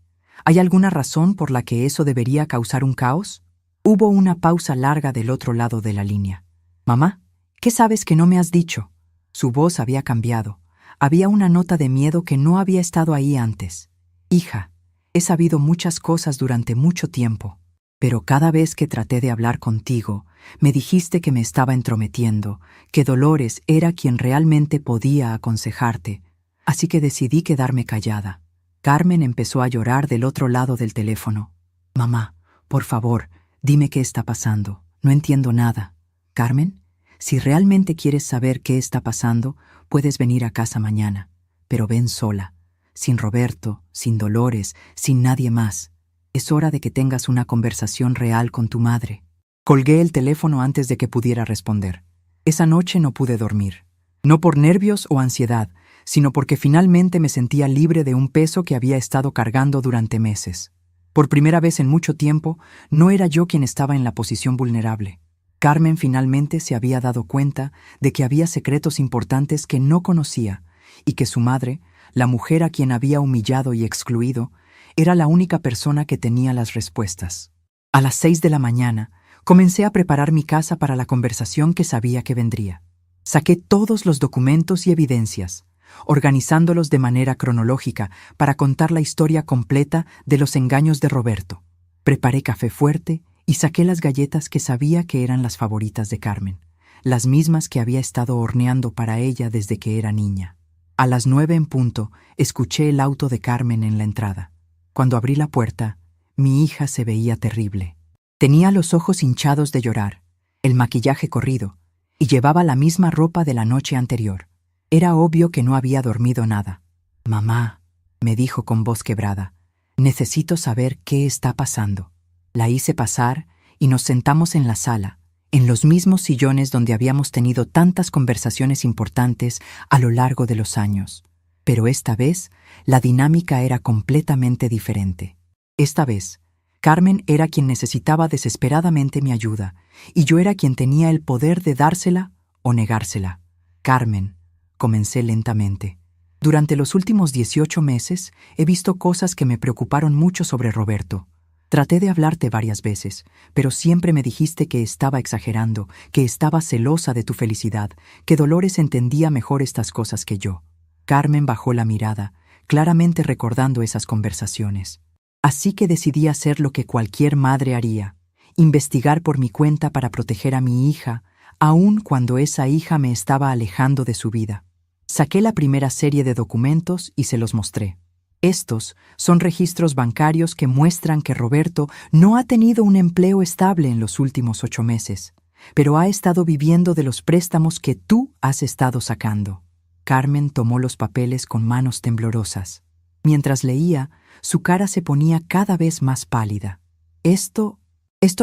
¿Hay alguna razón por la que eso debería causar un caos?». Hubo una pausa larga del otro lado de la línea. «Mamá, ¿qué sabes que no me has dicho?». Su voz había cambiado. Había una nota de miedo que no había estado ahí antes. «Hija, he sabido muchas cosas durante mucho tiempo, pero cada vez que traté de hablar contigo, me dijiste que me estaba entrometiendo, que Dolores era quien realmente podía aconsejarte, así que decidí quedarme callada». Carmen empezó a llorar del otro lado del teléfono. «Mamá, por favor, dime qué está pasando. No entiendo nada». «Carmen, si realmente quieres saber qué está pasando, puedes venir a casa mañana, pero ven sola, sin Roberto, sin Dolores, sin nadie más. Es hora de que tengas una conversación real con tu madre. Colgué el teléfono antes de que pudiera responder. Esa noche no pude dormir. No por nervios o ansiedad, sino porque finalmente me sentía libre de un peso que había estado cargando durante meses. Por primera vez en mucho tiempo, no era yo quien estaba en la posición vulnerable. Carmen finalmente se había dado cuenta de que había secretos importantes que no conocía y que su madre, la mujer a quien había humillado y excluido, era la única persona que tenía las respuestas. A las 6 de la mañana, comencé a preparar mi casa para la conversación que sabía que vendría. Saqué todos los documentos y evidencias, organizándolos de manera cronológica para contar la historia completa de los engaños de Roberto. Preparé café fuerte y saqué las galletas que sabía que eran las favoritas de Carmen, las mismas que había estado horneando para ella desde que era niña. A las 9 en punto, escuché el auto de Carmen en la entrada. Cuando abrí la puerta, mi hija se veía terrible. Tenía los ojos hinchados de llorar, el maquillaje corrido, y llevaba la misma ropa de la noche anterior. Era obvio que no había dormido nada. «Mamá», me dijo con voz quebrada, «necesito saber qué está pasando». La hice pasar y nos sentamos en la sala, en los mismos sillones donde habíamos tenido tantas conversaciones importantes a lo largo de los años. Pero esta vez, la dinámica era completamente diferente. Esta vez, Carmen era quien necesitaba desesperadamente mi ayuda, y yo era quien tenía el poder de dársela o negársela. «Carmen», comencé lentamente, «durante los últimos 18 meses he visto cosas que me preocuparon mucho sobre Roberto. Traté de hablarte varias veces, pero siempre me dijiste que estaba exagerando, que estaba celosa de tu felicidad, que Dolores entendía mejor estas cosas que yo». Carmen bajó la mirada, claramente recordando esas conversaciones. Así que decidí hacer lo que cualquier madre haría, investigar por mi cuenta para proteger a mi hija, aun cuando esa hija me estaba alejando de su vida. Saqué la primera serie de documentos y se los mostré. Estos son registros bancarios que muestran que Roberto no ha tenido un empleo estable en los últimos 8 meses, pero ha estado viviendo de los préstamos que tú has estado sacando. Carmen tomó los papeles con manos temblorosas. Mientras leía, su cara se ponía cada vez más pálida. Esto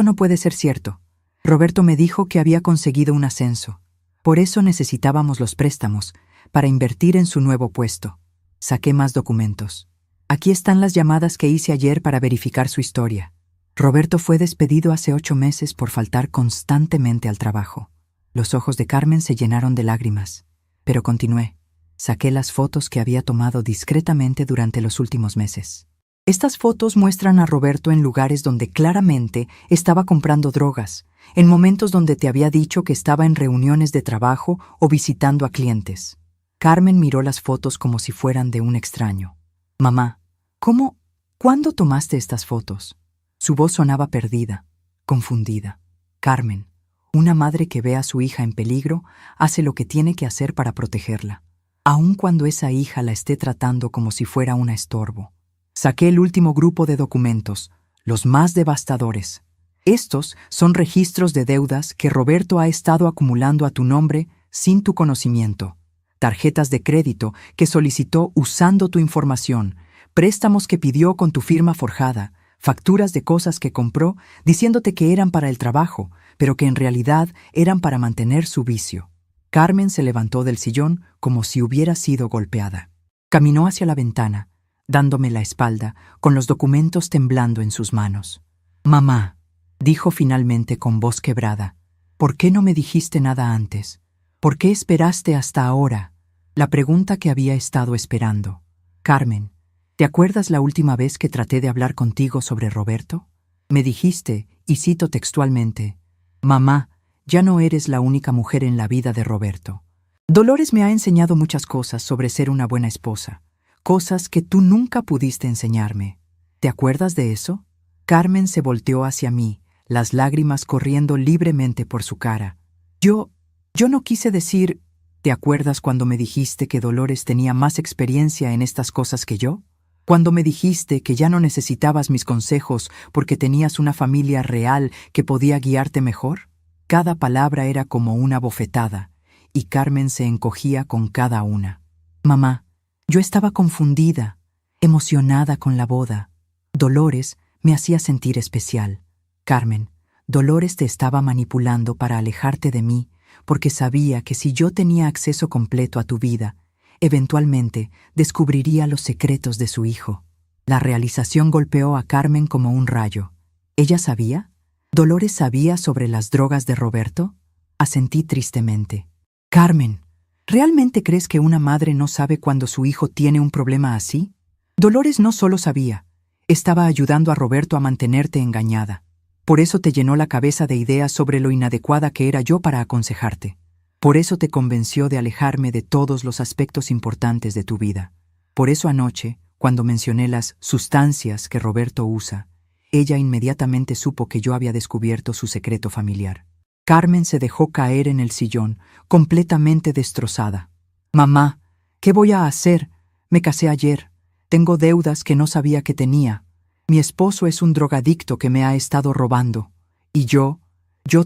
no puede ser cierto. Roberto me dijo que había conseguido un ascenso. Por eso necesitábamos los préstamos, para invertir en su nuevo puesto. Saqué más documentos. Aquí están las llamadas que hice ayer para verificar su historia. Roberto fue despedido hace 8 meses por faltar constantemente al trabajo. Los ojos de Carmen se llenaron de lágrimas, pero continué. Saqué las fotos que había tomado discretamente durante los últimos meses. Estas fotos muestran a Roberto en lugares donde claramente estaba comprando drogas, en momentos donde te había dicho que estaba en reuniones de trabajo o visitando a clientes. Carmen miró las fotos como si fueran de un extraño. «Mamá, ¿cuándo tomaste estas fotos?» Su voz sonaba perdida, confundida. «Carmen, una madre que ve a su hija en peligro hace lo que tiene que hacer para protegerla, aun cuando esa hija la esté tratando como si fuera un estorbo». Saqué el último grupo de documentos, los más devastadores. Estos son registros de deudas que Roberto ha estado acumulando a tu nombre sin tu conocimiento. Tarjetas de crédito que solicitó usando tu información, préstamos que pidió con tu firma forjada, facturas de cosas que compró diciéndote que eran para el trabajo, pero que en realidad eran para mantener su vicio. Carmen se levantó del sillón como si hubiera sido golpeada. Caminó hacia la ventana, dándome la espalda, con los documentos temblando en sus manos. «Mamá», dijo finalmente con voz quebrada, «¿por qué no me dijiste nada antes? ¿Por qué esperaste hasta ahora?» La pregunta que había estado esperando. «Carmen, ¿te acuerdas la última vez que traté de hablar contigo sobre Roberto? Me dijiste, y cito textualmente, «Mamá, ya no eres la única mujer en la vida de Roberto. Dolores me ha enseñado muchas cosas sobre ser una buena esposa, cosas que tú nunca pudiste enseñarme. ¿Te acuerdas de eso?» Carmen se volteó hacia mí, las lágrimas corriendo libremente por su cara. Yo no quise decir, ¿te acuerdas cuando me dijiste que Dolores tenía más experiencia en estas cosas que yo? Cuando me dijiste que ya no necesitabas mis consejos porque tenías una familia real que podía guiarte mejor. Cada palabra era como una bofetada, y Carmen se encogía con cada una. «Mamá, yo estaba confundida, emocionada con la boda. Dolores Me hacía sentir especial. Carmen, Dolores te estaba manipulando para alejarte de mí, porque sabía que si yo tenía acceso completo a tu vida, eventualmente descubriría los secretos de su hijo. La realización golpeó a Carmen como un rayo. ¿Ella sabía? ¿Dolores sabía sobre las drogas de Roberto? Asentí tristemente. Carmen, ¿realmente crees que una madre no sabe cuando su hijo tiene un problema así? Dolores no solo sabía, estaba ayudando a Roberto a mantenerte engañada. Por eso te llenó la cabeza de ideas sobre lo inadecuada que era yo para aconsejarte. Por eso te convenció de alejarme de todos los aspectos importantes de tu vida. Por eso anoche, cuando mencioné las sustancias que Roberto usa, ella inmediatamente supo que yo había descubierto su secreto familiar. Carmen se dejó caer en el sillón, completamente destrozada. Mamá, ¿qué voy a hacer? Me casé ayer. Tengo deudas que no sabía que tenía. Mi esposo es un drogadicto que me ha estado robando. Y yo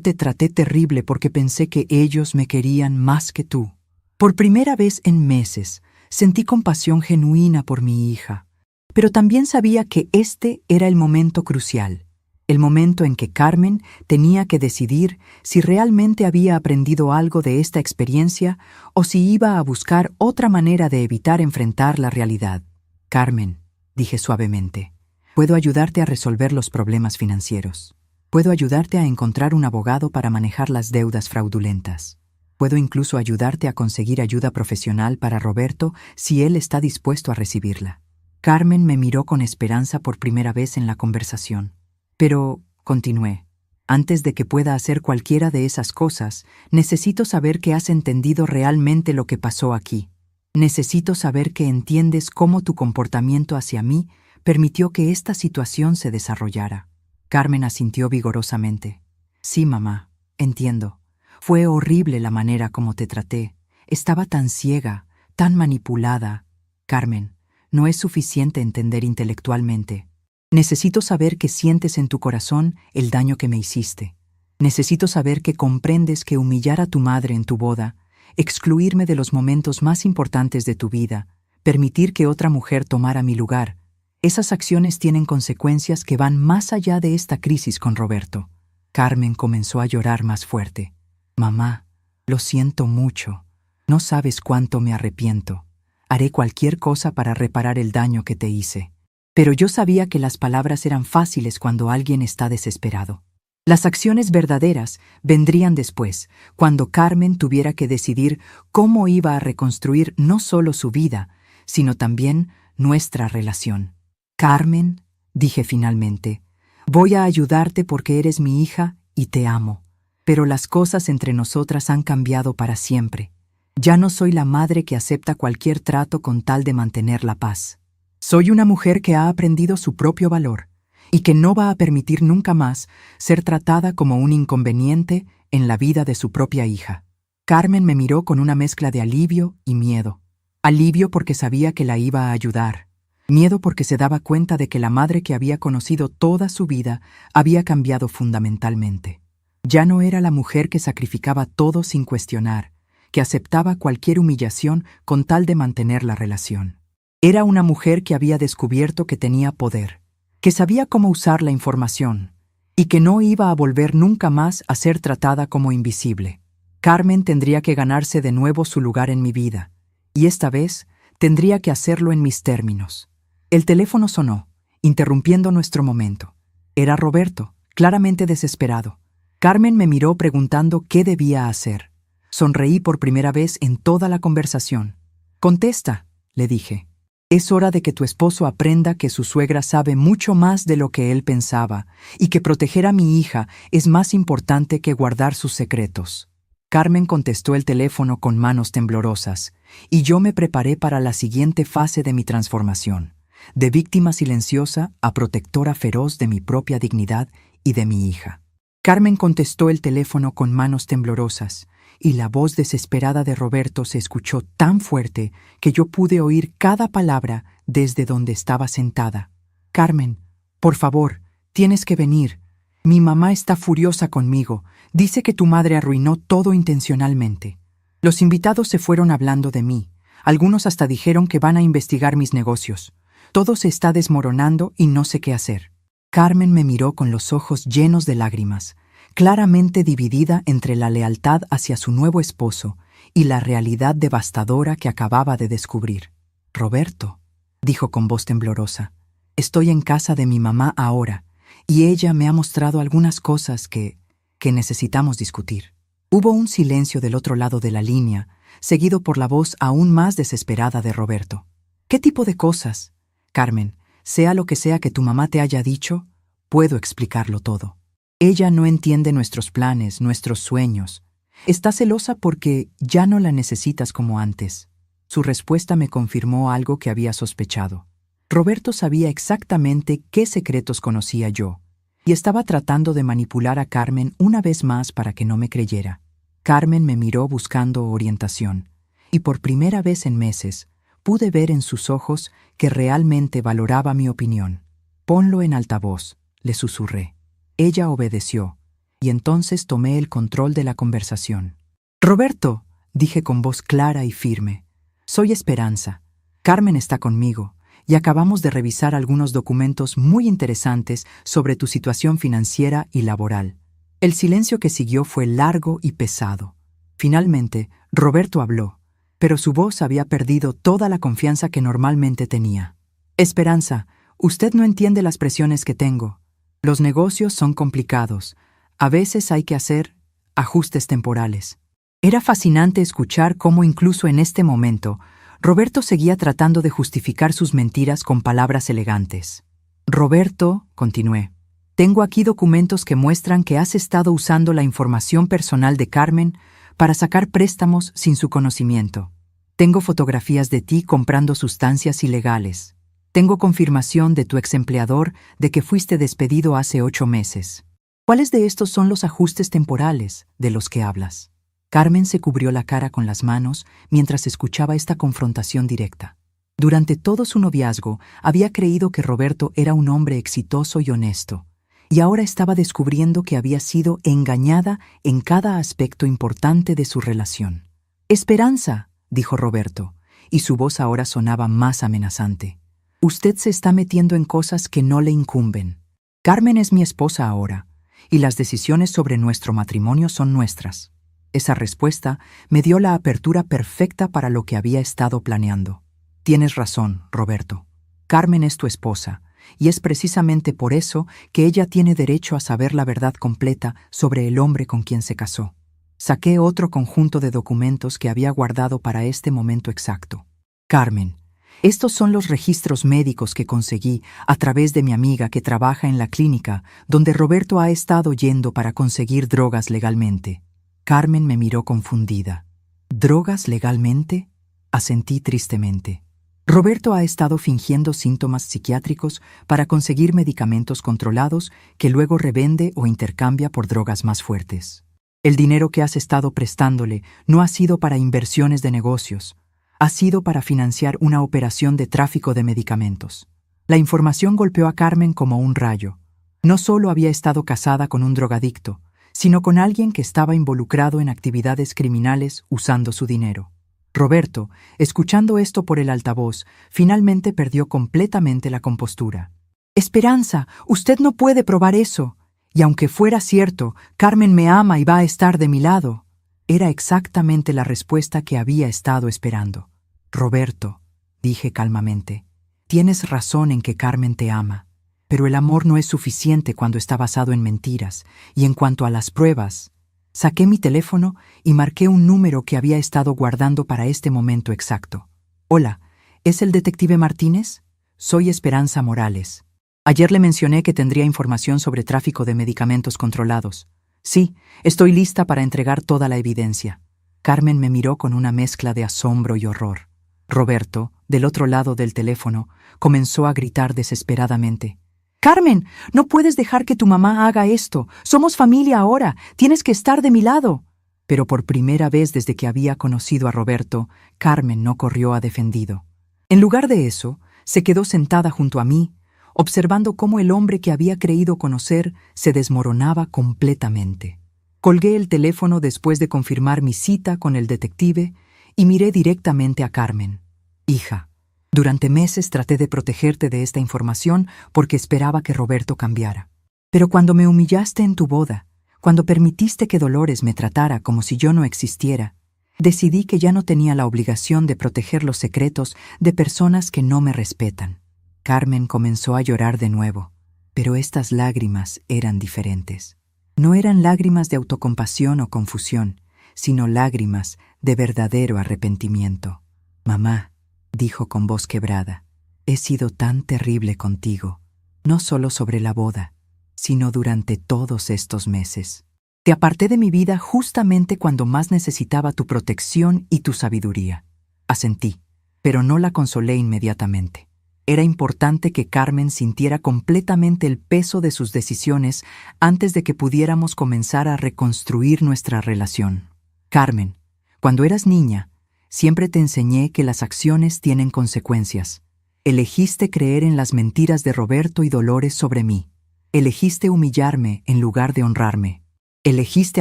te traté terrible porque pensé que ellos me querían más que tú. Por primera vez en meses, sentí compasión genuina por mi hija. Pero también sabía que este era el momento crucial, el momento en que Carmen tenía que decidir si realmente había aprendido algo de esta experiencia o si iba a buscar otra manera de evitar enfrentar la realidad. Carmen, dije suavemente, puedo ayudarte a resolver los problemas financieros. Puedo ayudarte a encontrar un abogado para manejar las deudas fraudulentas. Puedo incluso ayudarte a conseguir ayuda profesional para Roberto si él está dispuesto a recibirla. Carmen me miró con esperanza por primera vez en la conversación. Pero, continué, antes de que pueda hacer cualquiera de esas cosas, necesito saber que has entendido realmente lo que pasó aquí. Necesito saber que entiendes cómo tu comportamiento hacia mí permitió que esta situación se desarrollara. Carmen asintió vigorosamente. Sí, mamá, entiendo. Fue horrible la manera como te traté. Estaba tan ciega, tan manipulada. Carmen, no es suficiente entender intelectualmente. Necesito saber que sientes en tu corazón el daño que me hiciste. Necesito saber que comprendes que humillar a tu madre en tu boda, excluirme de los momentos más importantes de tu vida, permitir que otra mujer tomara mi lugar, esas acciones tienen consecuencias que van más allá de esta crisis con Roberto. Carmen comenzó a llorar más fuerte. Mamá, lo siento mucho. No sabes cuánto me arrepiento. Haré cualquier cosa para reparar el daño que te hice. Pero yo sabía que las palabras eran fáciles cuando alguien está desesperado. Las acciones verdaderas vendrían después, cuando Carmen tuviera que decidir cómo iba a reconstruir no solo su vida, sino también nuestra relación. Carmen, dije finalmente, voy a ayudarte porque eres mi hija y te amo. Pero las cosas entre nosotras han cambiado para siempre. Ya no soy la madre que acepta cualquier trato con tal de mantener la paz. Soy una mujer que ha aprendido su propio valor y que no va a permitir nunca más ser tratada como un inconveniente en la vida de su propia hija. Carmen me miró con una mezcla de alivio y miedo. Alivio porque sabía que la iba a ayudar. Miedo porque se daba cuenta de que la madre que había conocido toda su vida había cambiado fundamentalmente. Ya no era la mujer que sacrificaba todo sin cuestionar, que aceptaba cualquier humillación con tal de mantener la relación. Era una mujer que había descubierto que tenía poder, que sabía cómo usar la información y que no iba a volver nunca más a ser tratada como invisible. Carmen tendría que ganarse de nuevo su lugar en mi vida, y esta vez tendría que hacerlo en mis términos. El teléfono sonó, interrumpiendo nuestro momento. Era Roberto, claramente desesperado. Carmen me miró preguntando qué debía hacer. Sonreí por primera vez en toda la conversación. «Contesta», le dije. «Es hora de que tu esposo aprenda que su suegra sabe mucho más de lo que él pensaba y que proteger a mi hija es más importante que guardar sus secretos». Carmen contestó el teléfono con manos temblorosas, y yo me preparé para la siguiente fase de mi transformación, de víctima silenciosa a protectora feroz de mi propia dignidad y de mi hija. Carmen contestó el teléfono con manos temblorosas, y la voz desesperada de Roberto se escuchó tan fuerte que yo pude oír cada palabra desde donde estaba sentada. «Carmen, por favor, tienes que venir. Mi mamá está furiosa conmigo. Dice que tu madre arruinó todo intencionalmente. Los invitados se fueron hablando de mí. Algunos hasta dijeron que van a investigar mis negocios. Todo se está desmoronando y no sé qué hacer». Carmen me miró con los ojos llenos de lágrimas, claramente dividida entre la lealtad hacia su nuevo esposo y la realidad devastadora que acababa de descubrir. «Roberto», dijo con voz temblorosa, «estoy en casa de mi mamá ahora, y ella me ha mostrado algunas cosas que necesitamos discutir». Hubo un silencio del otro lado de la línea, seguido por la voz aún más desesperada de Roberto. «¿Qué tipo de cosas? Carmen, sea lo que sea que tu mamá te haya dicho, puedo explicarlo todo. Ella no entiende nuestros planes, nuestros sueños. Está celosa porque ya no la necesitas como antes». Su respuesta me confirmó algo que había sospechado. Roberto sabía exactamente qué secretos conocía yo, y estaba tratando de manipular a Carmen una vez más para que no me creyera. Carmen me miró buscando orientación, y por primera vez en meses pude ver en sus ojos que realmente valoraba mi opinión. «Ponlo en altavoz», le susurré. Ella obedeció, y entonces tomé el control de la conversación. «Roberto», dije con voz clara y firme, «soy Esperanza. Carmen está conmigo, y acabamos de revisar algunos documentos muy interesantes sobre tu situación financiera y laboral». El silencio que siguió fue largo y pesado. Finalmente, Roberto habló, pero su voz había perdido toda la confianza que normalmente tenía. «Esperanza, usted no entiende las presiones que tengo. Los negocios son complicados. A veces hay que hacer ajustes temporales». Era fascinante escuchar cómo incluso en este momento Roberto seguía tratando de justificar sus mentiras con palabras elegantes. «Roberto», continué, «tengo aquí documentos que muestran que has estado usando la información personal de Carmen para sacar préstamos sin su conocimiento. Tengo fotografías de ti comprando sustancias ilegales. Tengo confirmación de tu exempleador de que fuiste despedido hace 8 meses. ¿Cuáles de estos son los ajustes temporales de los que hablas?» Carmen se cubrió la cara con las manos mientras escuchaba esta confrontación directa. Durante todo su noviazgo había creído que Roberto era un hombre exitoso y honesto, y ahora estaba descubriendo que había sido engañada en cada aspecto importante de su relación. «Esperanza», dijo Roberto, y su voz ahora sonaba más amenazante. «Usted se está metiendo en cosas que no le incumben. Carmen es mi esposa ahora, y las decisiones sobre nuestro matrimonio son nuestras». Esa respuesta me dio la apertura perfecta para lo que había estado planeando. «Tienes razón, Roberto. Carmen es tu esposa, y es precisamente por eso que ella tiene derecho a saber la verdad completa sobre el hombre con quien se casó». Saqué otro conjunto de documentos que había guardado para este momento exacto. «Carmen, estos son los registros médicos que conseguí a través de mi amiga que trabaja en la clínica donde Roberto ha estado yendo para conseguir drogas legalmente». Carmen me miró confundida. «¿Drogas legalmente?», asentí tristemente. «Roberto ha estado fingiendo síntomas psiquiátricos para conseguir medicamentos controlados que luego revende o intercambia por drogas más fuertes. El dinero que has estado prestándole no ha sido para inversiones de negocios, ha sido para financiar una operación de tráfico de medicamentos». La información golpeó a Carmen como un rayo. No solo había estado casada con un drogadicto, sino con alguien que estaba involucrado en actividades criminales usando su dinero. Roberto, escuchando esto por el altavoz, finalmente perdió completamente la compostura. «Esperanza, usted no puede probar eso. Y aunque fuera cierto, Carmen me ama y va a estar de mi lado». Era exactamente la respuesta que había estado esperando. «Roberto», dije calmamente, «tienes razón en que Carmen te ama. Pero el amor no es suficiente cuando está basado en mentiras, y en cuanto a las pruebas». Saqué mi teléfono y marqué un número que había estado guardando para este momento exacto. «Hola, ¿es el detective Martínez? Soy Esperanza Morales. Ayer le mencioné que tendría información sobre tráfico de medicamentos controlados. Sí, estoy lista para entregar toda la evidencia». Carmen me miró con una mezcla de asombro y horror. Roberto, del otro lado del teléfono, comenzó a gritar desesperadamente. «Carmen, no puedes dejar que tu mamá haga esto. Somos familia ahora. Tienes que estar de mi lado». Pero por primera vez desde que había conocido a Roberto, Carmen no corrió a defendido. En lugar de eso, se quedó sentada junto a mí, observando cómo el hombre que había creído conocer se desmoronaba completamente. Colgué el teléfono después de confirmar mi cita con el detective y miré directamente a Carmen. «Hija, Durante meses traté de protegerte de esta información porque esperaba que Roberto cambiara. Pero cuando me humillaste en tu boda, cuando permitiste que Dolores me tratara como si yo no existiera, decidí que ya no tenía la obligación de proteger los secretos de personas que no me respetan. Carmen comenzó a llorar de nuevo, pero estas lágrimas eran diferentes. No eran lágrimas de autocompasión o confusión, sino lágrimas de verdadero arrepentimiento. Mamá, dijo con voz quebrada, he sido tan terrible contigo, no solo sobre la boda, sino durante todos estos meses. Te aparté de mi vida justamente cuando más necesitaba tu protección y tu sabiduría. Asentí, pero no la consolé inmediatamente. Era importante que Carmen sintiera completamente el peso de sus decisiones antes de que pudiéramos comenzar a reconstruir nuestra relación. Carmen, cuando eras niña, siempre te enseñé que las acciones tienen consecuencias. Elegiste creer en las mentiras de Roberto y Dolores sobre mí. Elegiste humillarme en lugar de honrarme. Elegiste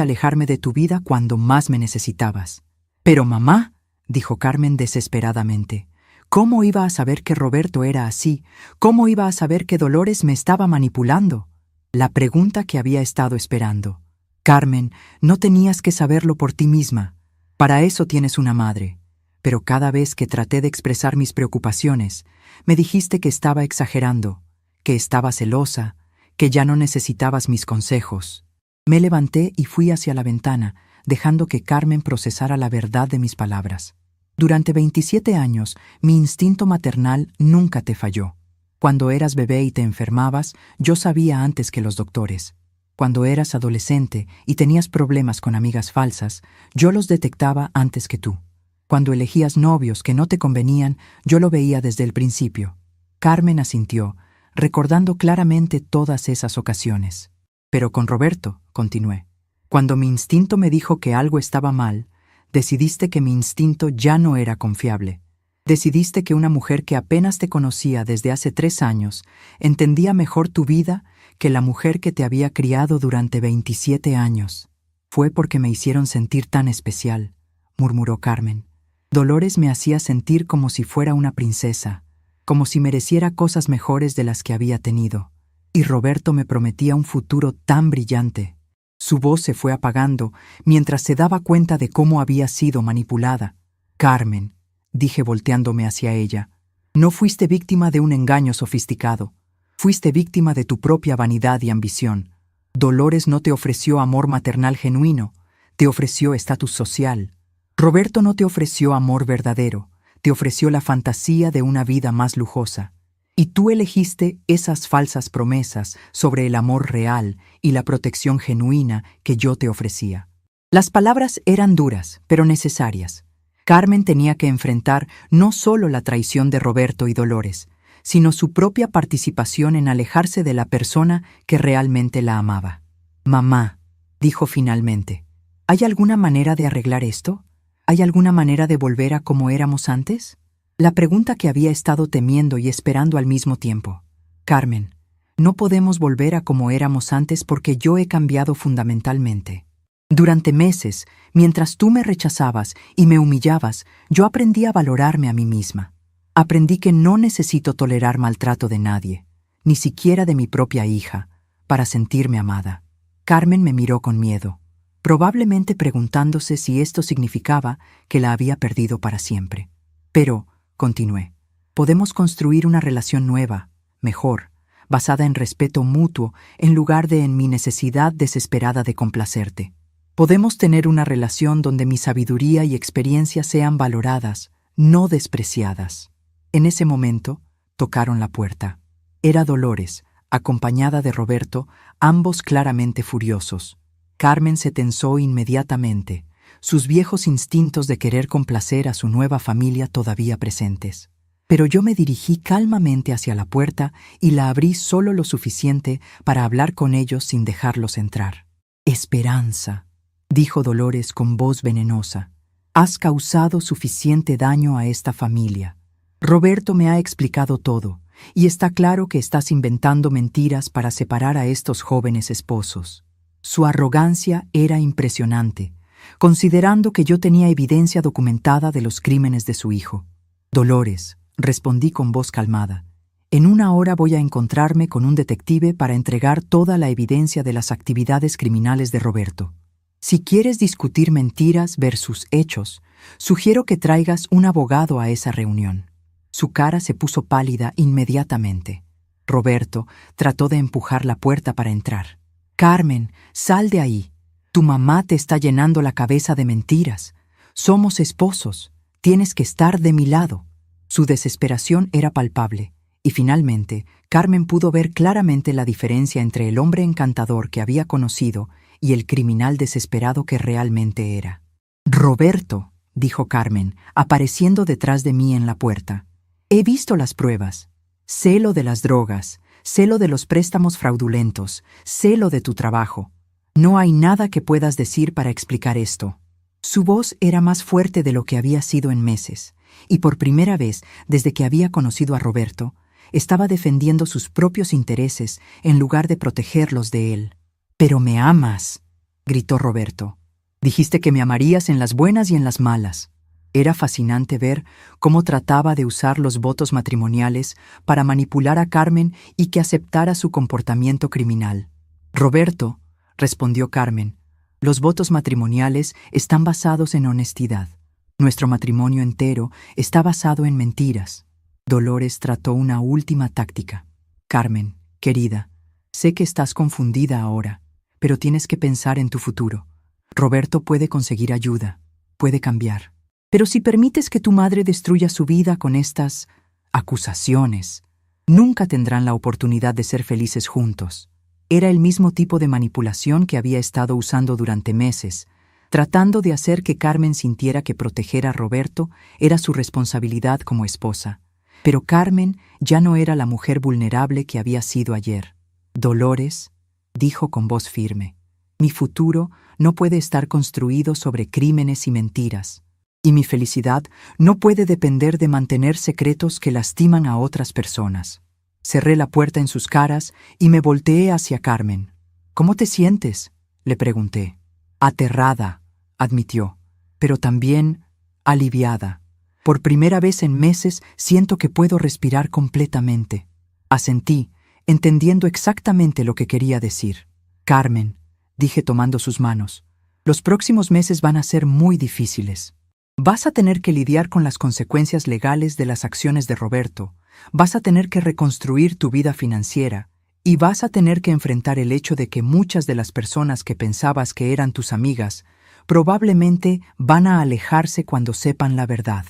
alejarme de tu vida cuando más me necesitabas. Pero mamá, dijo Carmen desesperadamente, ¿cómo iba a saber que Roberto era así? ¿Cómo iba a saber que Dolores me estaba manipulando? La pregunta que había estado esperando. Carmen, no tenías que saberlo por ti misma. Para eso tienes una madre. Pero cada vez que traté de expresar mis preocupaciones, me dijiste que estaba exagerando, que estaba celosa, que ya no necesitabas mis consejos. Me levanté y fui hacia la ventana, dejando que Carmen procesara la verdad de mis palabras. Durante 27 años, mi instinto maternal nunca te falló. Cuando eras bebé y te enfermabas, yo sabía antes que los doctores. Cuando eras adolescente y tenías problemas con amigas falsas, yo los detectaba antes que tú. Cuando elegías novios que no te convenían, yo lo veía desde el principio. Carmen asintió, recordando claramente todas esas ocasiones. Pero con Roberto, continué. Cuando mi instinto me dijo que algo estaba mal, decidiste que mi instinto ya no era confiable. Decidiste que una mujer que apenas te conocía desde hace 3 años entendía mejor tu vida que la mujer que te había criado durante 27 años. Fue porque me hicieron sentir tan especial, murmuró Carmen. Dolores me hacía sentir como si fuera una princesa, como si mereciera cosas mejores de las que había tenido. Y Roberto me prometía un futuro tan brillante. Su voz se fue apagando mientras se daba cuenta de cómo había sido manipulada. Carmen, dije volteándome hacia ella, no fuiste víctima de un engaño sofisticado. Fuiste víctima de tu propia vanidad y ambición. Dolores no te ofreció amor maternal genuino, te ofreció estatus social. Roberto no te ofreció amor verdadero, te ofreció la fantasía de una vida más lujosa. Y tú elegiste esas falsas promesas sobre el amor real y la protección genuina que yo te ofrecía. Las palabras eran duras, pero necesarias. Carmen tenía que enfrentar no solo la traición de Roberto y Dolores, sino su propia participación en alejarse de la persona que realmente la amaba. Mamá, dijo finalmente, ¿hay alguna manera de arreglar esto? ¿Hay alguna manera de volver a como éramos antes? La pregunta que había estado temiendo y esperando al mismo tiempo. Carmen, no podemos volver a como éramos antes porque yo he cambiado fundamentalmente. Durante meses, mientras tú me rechazabas y me humillabas, yo aprendí a valorarme a mí misma. Aprendí que no necesito tolerar maltrato de nadie, ni siquiera de mi propia hija, para sentirme amada. Carmen me miró con miedo, probablemente preguntándose si esto significaba que la había perdido para siempre. Pero, continué, podemos construir una relación nueva, mejor, basada en respeto mutuo en lugar de en mi necesidad desesperada de complacerte. Podemos tener una relación donde mi sabiduría y experiencia sean valoradas, no despreciadas. En ese momento, tocaron la puerta. Era Dolores, acompañada de Roberto, ambos claramente furiosos. Carmen se tensó inmediatamente, sus viejos instintos de querer complacer a su nueva familia todavía presentes. Pero yo me dirigí calmamente hacia la puerta y la abrí solo lo suficiente para hablar con ellos sin dejarlos entrar. «Esperanza», dijo Dolores con voz venenosa, «has causado suficiente daño a esta familia. Roberto me ha explicado todo, y está claro que estás inventando mentiras para separar a estos jóvenes esposos». Su arrogancia era impresionante, considerando que yo tenía evidencia documentada de los crímenes de su hijo. «Dolores», respondí con voz calmada. En 1 hora voy a encontrarme con un detective para entregar toda la evidencia de las actividades criminales de Roberto. Si quieres discutir mentiras versus hechos, sugiero que traigas un abogado a esa reunión. Su cara se puso pálida inmediatamente. Roberto trató de empujar la puerta para entrar. Carmen, sal de ahí. Tu mamá te está llenando la cabeza de mentiras. Somos esposos. Tienes que estar de mi lado. Su desesperación era palpable, y finalmente Carmen pudo ver claramente la diferencia entre el hombre encantador que había conocido y el criminal desesperado que realmente era. Roberto, dijo Carmen, apareciendo detrás de mí en la puerta. He visto las pruebas. Sé lo de las drogas, sé lo de los préstamos fraudulentos, sé lo de tu trabajo. No hay nada que puedas decir para explicar esto. Su voz era más fuerte de lo que había sido en meses, y por primera vez desde que había conocido a Roberto, estaba defendiendo sus propios intereses en lugar de protegerlos de él. «¡Pero me amas!», gritó Roberto. «Dijiste que me amarías en las buenas y en las malas». Era fascinante ver cómo trataba de usar los votos matrimoniales para manipular a Carmen y que aceptara su comportamiento criminal. «Roberto», respondió Carmen, «los votos matrimoniales están basados en honestidad. Nuestro matrimonio entero está basado en mentiras». Dolores trató una última táctica. «Carmen, querida, sé que estás confundida ahora, pero tienes que pensar en tu futuro. Roberto puede conseguir ayuda, puede cambiar. Pero si permites que tu madre destruya su vida con estas acusaciones, nunca tendrán la oportunidad de ser felices juntos». Era el mismo tipo de manipulación que había estado usando durante meses, tratando de hacer que Carmen sintiera que proteger a Roberto era su responsabilidad como esposa. Pero Carmen ya no era la mujer vulnerable que había sido ayer. «Dolores», dijo con voz firme, «mi futuro no puede estar construido sobre crímenes y mentiras. Y mi felicidad no puede depender de mantener secretos que lastiman a otras personas». Cerré la puerta en sus caras y me volteé hacia Carmen. «¿Cómo te sientes?», le pregunté. «Aterrada», admitió, «pero también aliviada. Por primera vez en meses siento que puedo respirar completamente». Asentí, entendiendo exactamente lo que quería decir. «Carmen», dije tomando sus manos, «los próximos meses van a ser muy difíciles. Vas a tener que lidiar con las consecuencias legales de las acciones de Roberto, vas a tener que reconstruir tu vida financiera y vas a tener que enfrentar el hecho de que muchas de las personas que pensabas que eran tus amigas probablemente van a alejarse cuando sepan la verdad.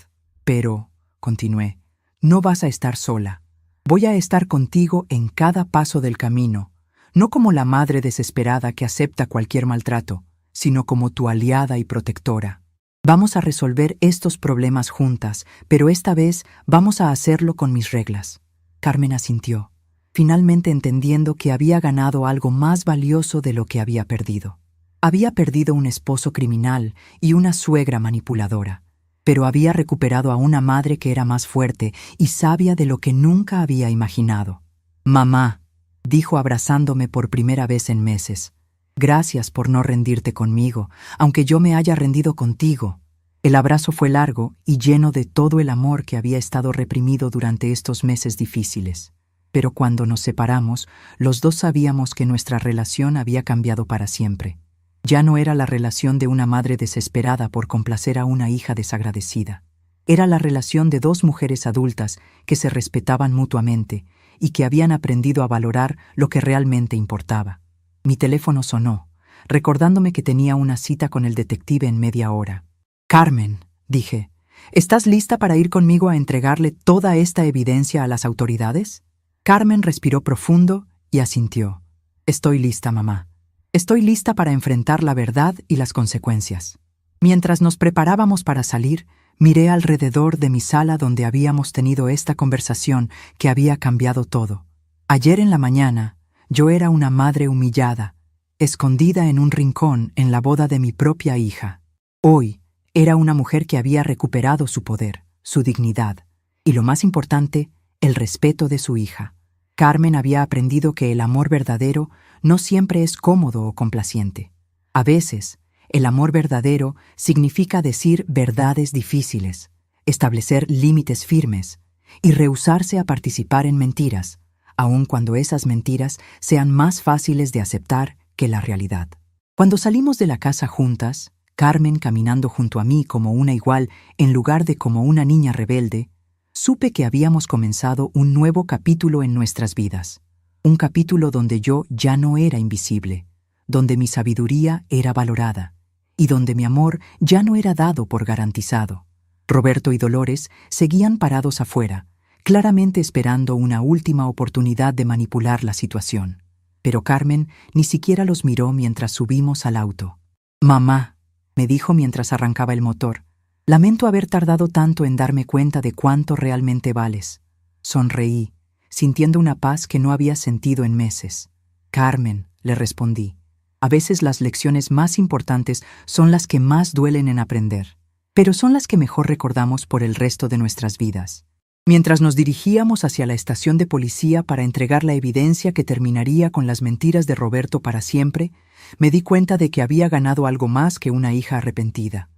Pero», continué, «no vas a estar sola. Voy a estar contigo en cada paso del camino, no como la madre desesperada que acepta cualquier maltrato, sino como tu aliada y protectora. Vamos a resolver estos problemas juntas, pero esta vez vamos a hacerlo con mis reglas». Carmen asintió, finalmente entendiendo que había ganado algo más valioso de lo que había perdido. Había perdido un esposo criminal y una suegra manipuladora, pero había recuperado a una madre que era más fuerte y sabia de lo que nunca había imaginado. «Mamá», dijo abrazándome por primera vez en meses, «gracias por no rendirte conmigo, aunque yo me haya rendido contigo». El abrazo fue largo y lleno de todo el amor que había estado reprimido durante estos meses difíciles. Pero cuando nos separamos, los dos sabíamos que nuestra relación había cambiado para siempre. Ya no era la relación de una madre desesperada por complacer a una hija desagradecida. Era la relación de dos mujeres adultas que se respetaban mutuamente y que habían aprendido a valorar lo que realmente importaba. Mi teléfono sonó, recordándome que tenía una cita con el detective en media hora. «Carmen», dije, «¿estás lista para ir conmigo a entregarle toda esta evidencia a las autoridades?» Carmen respiró profundo y asintió. «Estoy lista, mamá. Estoy lista para enfrentar la verdad y las consecuencias». Mientras nos preparábamos para salir, miré alrededor de mi sala donde habíamos tenido esta conversación que había cambiado todo. Ayer en la mañana, yo era una madre humillada, escondida en un rincón en la boda de mi propia hija. Hoy, era una mujer que había recuperado su poder, su dignidad y, lo más importante, el respeto de su hija. Carmen había aprendido que el amor verdadero no siempre es cómodo o complaciente. A veces, el amor verdadero significa decir verdades difíciles, establecer límites firmes y rehusarse a participar en mentiras, aun cuando esas mentiras sean más fáciles de aceptar que la realidad. Cuando salimos de la casa juntas, Carmen caminando junto a mí como una igual en lugar de como una niña rebelde, supe que habíamos comenzado un nuevo capítulo en nuestras vidas. Un capítulo donde yo ya no era invisible, donde mi sabiduría era valorada y donde mi amor ya no era dado por garantizado. Roberto y Dolores seguían parados afuera, claramente esperando una última oportunidad de manipular la situación. Pero Carmen ni siquiera los miró mientras subimos al auto. «Mamá», me dijo mientras arrancaba el motor, «lamento haber tardado tanto en darme cuenta de cuánto realmente vales». Sonreí, sintiendo una paz que no había sentido en meses. «Carmen», le respondí, «a veces las lecciones más importantes son las que más duelen en aprender, pero son las que mejor recordamos por el resto de nuestras vidas». Mientras nos dirigíamos hacia la estación de policía para entregar la evidencia que terminaría con las mentiras de Roberto para siempre, me di cuenta de que había ganado algo más que una hija arrepentida.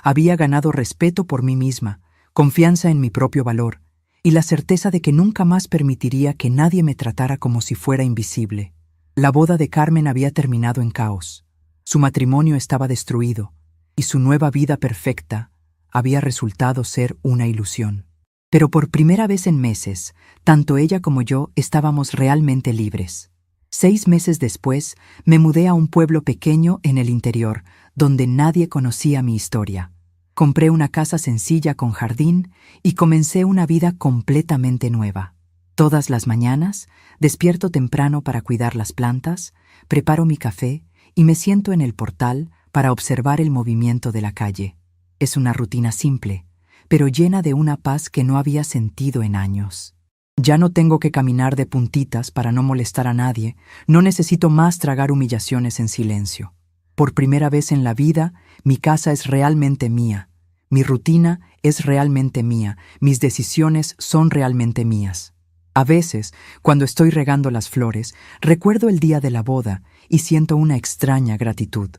Había ganado respeto por mí misma, confianza en mi propio valor y la certeza de que nunca más permitiría que nadie me tratara como si fuera invisible. La boda de Carmen había terminado en caos. Su matrimonio estaba destruido y su nueva vida perfecta había resultado ser una ilusión. Pero por primera vez en meses, tanto ella como yo estábamos realmente libres. 6 meses después, me mudé a un pueblo pequeño en el interior, donde nadie conocía mi historia. Compré una casa sencilla con jardín y comencé una vida completamente nueva. Todas las mañanas, despierto temprano para cuidar las plantas, preparo mi café y me siento en el portal para observar el movimiento de la calle. Es una rutina simple, pero llena de una paz que no había sentido en años. Ya no tengo que caminar de puntitas para no molestar a nadie, no necesito más tragar humillaciones en silencio. Por primera vez en la vida, mi casa es realmente mía, mi rutina es realmente mía, mis decisiones son realmente mías. A veces, cuando estoy regando las flores, recuerdo el día de la boda y siento una extraña gratitud.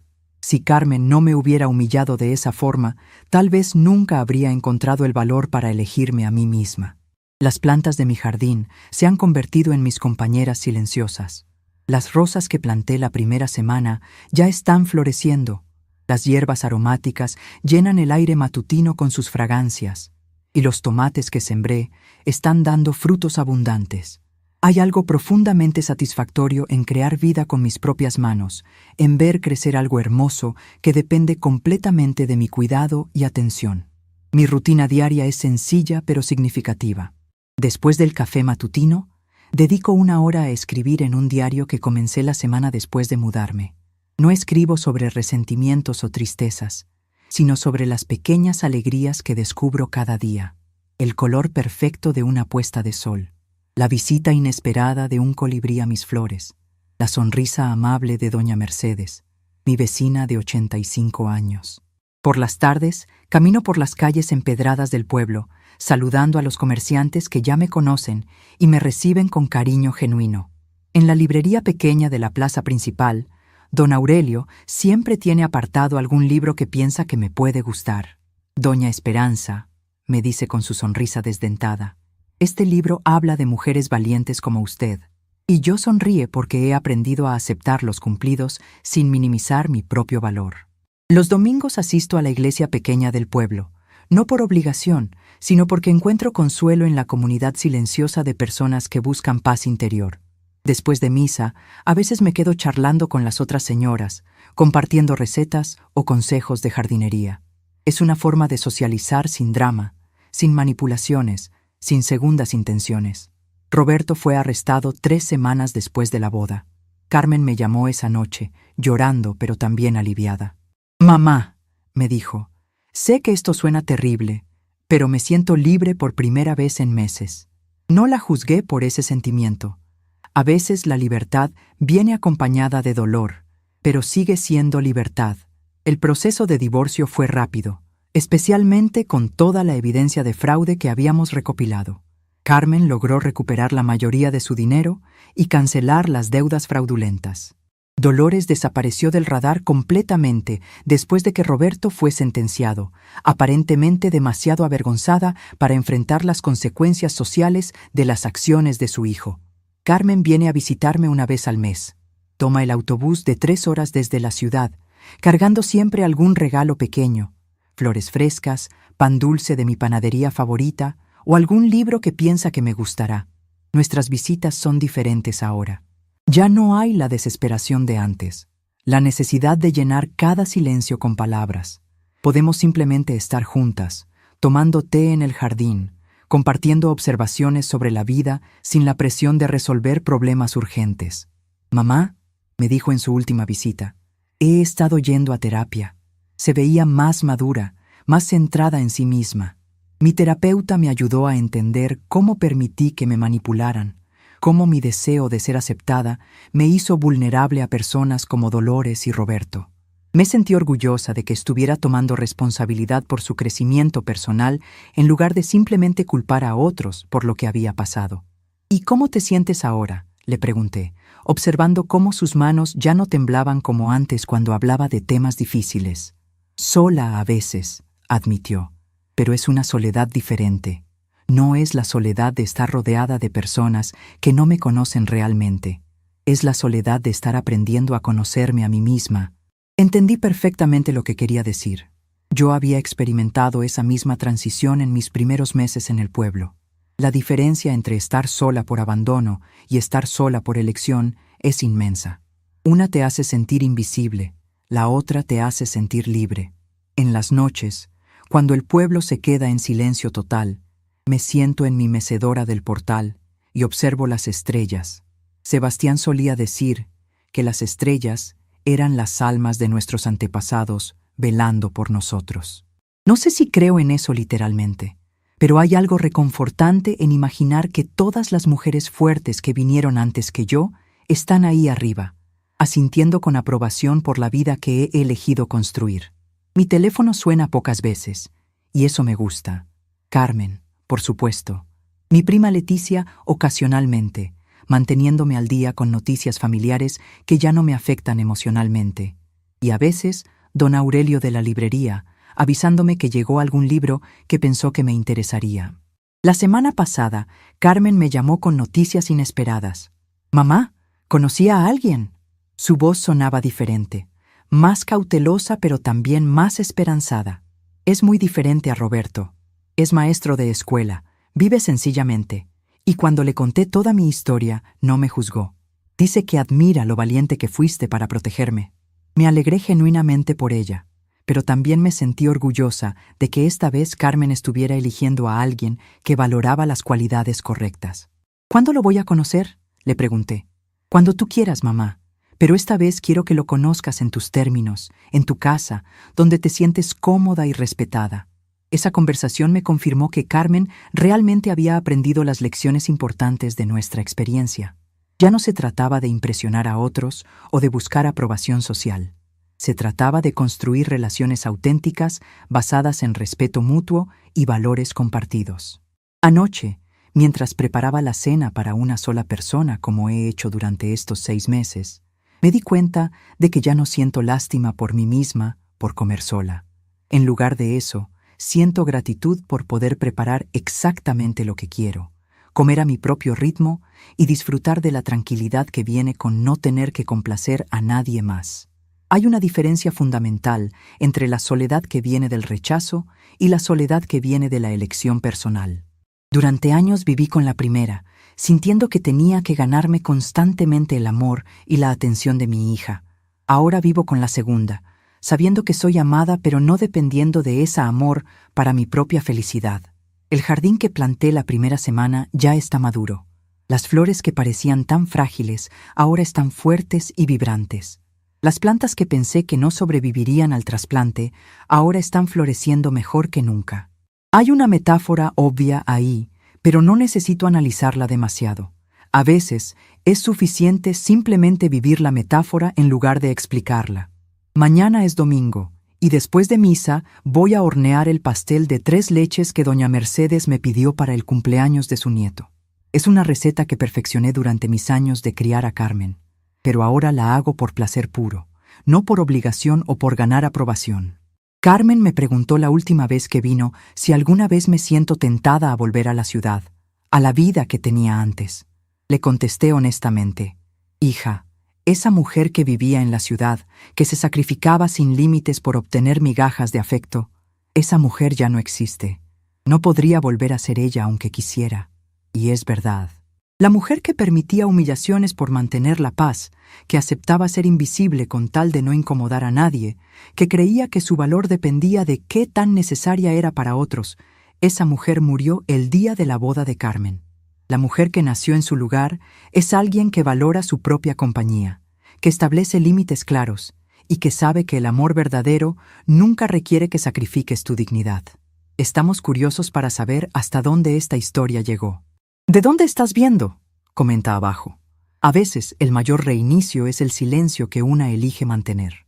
Si Carmen no me hubiera humillado de esa forma, tal vez nunca habría encontrado el valor para elegirme a mí misma. Las plantas de mi jardín se han convertido en mis compañeras silenciosas. Las rosas que planté la primera semana ya están floreciendo. Las hierbas aromáticas llenan el aire matutino con sus fragancias. Y los tomates que sembré están dando frutos abundantes. Hay algo profundamente satisfactorio en crear vida con mis propias manos, en ver crecer algo hermoso que depende completamente de mi cuidado y atención. Mi rutina diaria es sencilla pero significativa. Después del café matutino, dedico 1 hora a escribir en un diario que comencé la semana después de mudarme. No escribo sobre resentimientos o tristezas, sino sobre las pequeñas alegrías que descubro cada día. El color perfecto de una puesta de sol, la visita inesperada de un colibrí a mis flores, la sonrisa amable de doña Mercedes, mi vecina de 85 años. Por las tardes, camino por las calles empedradas del pueblo, saludando a los comerciantes que ya me conocen y me reciben con cariño genuino. En la librería pequeña de la plaza principal, don Aurelio siempre tiene apartado algún libro que piensa que me puede gustar. «Doña Esperanza», me dice con su sonrisa desdentada, «este libro habla de mujeres valientes como usted». Y yo sonríe porque he aprendido a aceptar los cumplidos sin minimizar mi propio valor. Los domingos asisto a la iglesia pequeña del pueblo, no por obligación, sino porque encuentro consuelo en la comunidad silenciosa de personas que buscan paz interior. Después de misa, a veces me quedo charlando con las otras señoras, compartiendo recetas o consejos de jardinería. Es una forma de socializar sin drama, sin manipulaciones, sin segundas intenciones. Roberto fue arrestado 3 semanas después de la boda. Carmen me llamó esa noche, llorando pero también aliviada. «Mamá», me dijo, «sé que esto suena terrible, pero me siento libre por primera vez en meses». No la juzgué por ese sentimiento. A veces la libertad viene acompañada de dolor, pero sigue siendo libertad. El proceso de divorcio fue rápido, especialmente con toda la evidencia de fraude que habíamos recopilado. Carmen logró recuperar la mayoría de su dinero y cancelar las deudas fraudulentas. Dolores desapareció del radar completamente después de que Roberto fue sentenciado, aparentemente demasiado avergonzada para enfrentar las consecuencias sociales de las acciones de su hijo. Carmen viene a visitarme una vez al mes. Toma el autobús de 3 horas desde la ciudad, cargando siempre algún regalo pequeño, flores frescas, pan dulce de mi panadería favorita o algún libro que piensa que me gustará. Nuestras visitas son diferentes ahora. Ya no hay la desesperación de antes, la necesidad de llenar cada silencio con palabras. Podemos simplemente estar juntas, tomando té en el jardín, compartiendo observaciones sobre la vida sin la presión de resolver problemas urgentes. «Mamá», me dijo en su última visita, «he estado yendo a terapia». Se veía más madura, más centrada en sí misma. Mi terapeuta me ayudó a entender cómo permití que me manipularan, cómo mi deseo de ser aceptada me hizo vulnerable a personas como Dolores y Roberto. Me sentí orgullosa de que estuviera tomando responsabilidad por su crecimiento personal en lugar de simplemente culpar a otros por lo que había pasado. «¿Y cómo te sientes ahora?», le pregunté, observando cómo sus manos ya no temblaban como antes cuando hablaba de temas difíciles. «Sola a veces», admitió, «pero es una soledad diferente. No es la soledad de estar rodeada de personas que no me conocen realmente. Es la soledad de estar aprendiendo a conocerme a mí misma». Entendí perfectamente lo que quería decir. Yo había experimentado esa misma transición en mis primeros meses en el pueblo. La diferencia entre estar sola por abandono y estar sola por elección es inmensa. Una te hace sentir invisible, la otra te hace sentir libre. En las noches, cuando el pueblo se queda en silencio total, me siento en mi mecedora del portal y observo las estrellas. Sebastián solía decir que las estrellas eran las almas de nuestros antepasados velando por nosotros. No sé si creo en eso literalmente, pero hay algo reconfortante en imaginar que todas las mujeres fuertes que vinieron antes que yo están ahí arriba, asintiendo con aprobación por la vida que he elegido construir. Mi teléfono suena pocas veces, y eso me gusta. Carmen, por supuesto. Mi prima Leticia ocasionalmente, manteniéndome al día con noticias familiares que ya no me afectan emocionalmente. Y a veces, don Aurelio de la librería, avisándome que llegó algún libro que pensó que me interesaría. La semana pasada, Carmen me llamó con noticias inesperadas. «Mamá, conocí a alguien». Su voz sonaba diferente, más cautelosa pero también más esperanzada. Es muy diferente a Roberto. Es maestro de escuela, vive sencillamente, y cuando le conté toda mi historia, no me juzgó. Dice que admira lo valiente que fuiste para protegerme. Me alegré genuinamente por ella, pero también me sentí orgullosa de que esta vez Carmen estuviera eligiendo a alguien que valoraba las cualidades correctas. «¿Cuándo lo voy a conocer?», le pregunté. «Cuando tú quieras, mamá, pero esta vez quiero que lo conozcas en tus términos, en tu casa, donde te sientes cómoda y respetada». Esa conversación me confirmó que Carmen realmente había aprendido las lecciones importantes de nuestra experiencia. Ya no se trataba de impresionar a otros o de buscar aprobación social. Se trataba de construir relaciones auténticas basadas en respeto mutuo y valores compartidos. Anoche, mientras preparaba la cena para una sola persona como he hecho durante estos 6 meses, me di cuenta de que ya no siento lástima por mí misma por comer sola. En lugar de eso, siento gratitud por poder preparar exactamente lo que quiero, comer a mi propio ritmo y disfrutar de la tranquilidad que viene con no tener que complacer a nadie más. Hay una diferencia fundamental entre la soledad que viene del rechazo y la soledad que viene de la elección personal. Durante años viví con la primera, sintiendo que tenía que ganarme constantemente el amor y la atención de mi hija. Ahora vivo con la segunda, sabiendo que soy amada pero no dependiendo de ese amor para mi propia felicidad. El jardín que planté la primera semana ya está maduro. Las flores que parecían tan frágiles ahora están fuertes y vibrantes. Las plantas que pensé que no sobrevivirían al trasplante ahora están floreciendo mejor que nunca. Hay una metáfora obvia ahí, pero no necesito analizarla demasiado. A veces es suficiente simplemente vivir la metáfora en lugar de explicarla. Mañana es domingo, y después de misa voy a hornear el pastel de 3 leches que doña Mercedes me pidió para el cumpleaños de su nieto. Es una receta que perfeccioné durante mis años de criar a Carmen. pero ahora la hago por placer puro, no por obligación o por ganar aprobación. Carmen me preguntó la última vez que vino si alguna vez me siento tentada a volver a la ciudad, a la vida que tenía antes. Le contesté honestamente: hija, esa mujer que vivía en la ciudad, que se sacrificaba sin límites por obtener migajas de afecto, esa mujer ya no existe. No podría volver a ser ella aunque quisiera. Y es verdad. La mujer que permitía humillaciones por mantener la paz, que aceptaba ser invisible con tal de no incomodar a nadie, que creía que su valor dependía de qué tan necesaria era para otros, esa mujer murió el día de la boda de Carmen. La mujer que nació en su lugar es alguien que valora su propia compañía, que establece límites claros y que sabe que el amor verdadero nunca requiere que sacrifiques tu dignidad. Estamos curiosos para saber hasta dónde esta historia llegó. ¿De dónde estás viendo?, comenta abajo. A veces el mayor reinicio es el silencio que una elige mantener.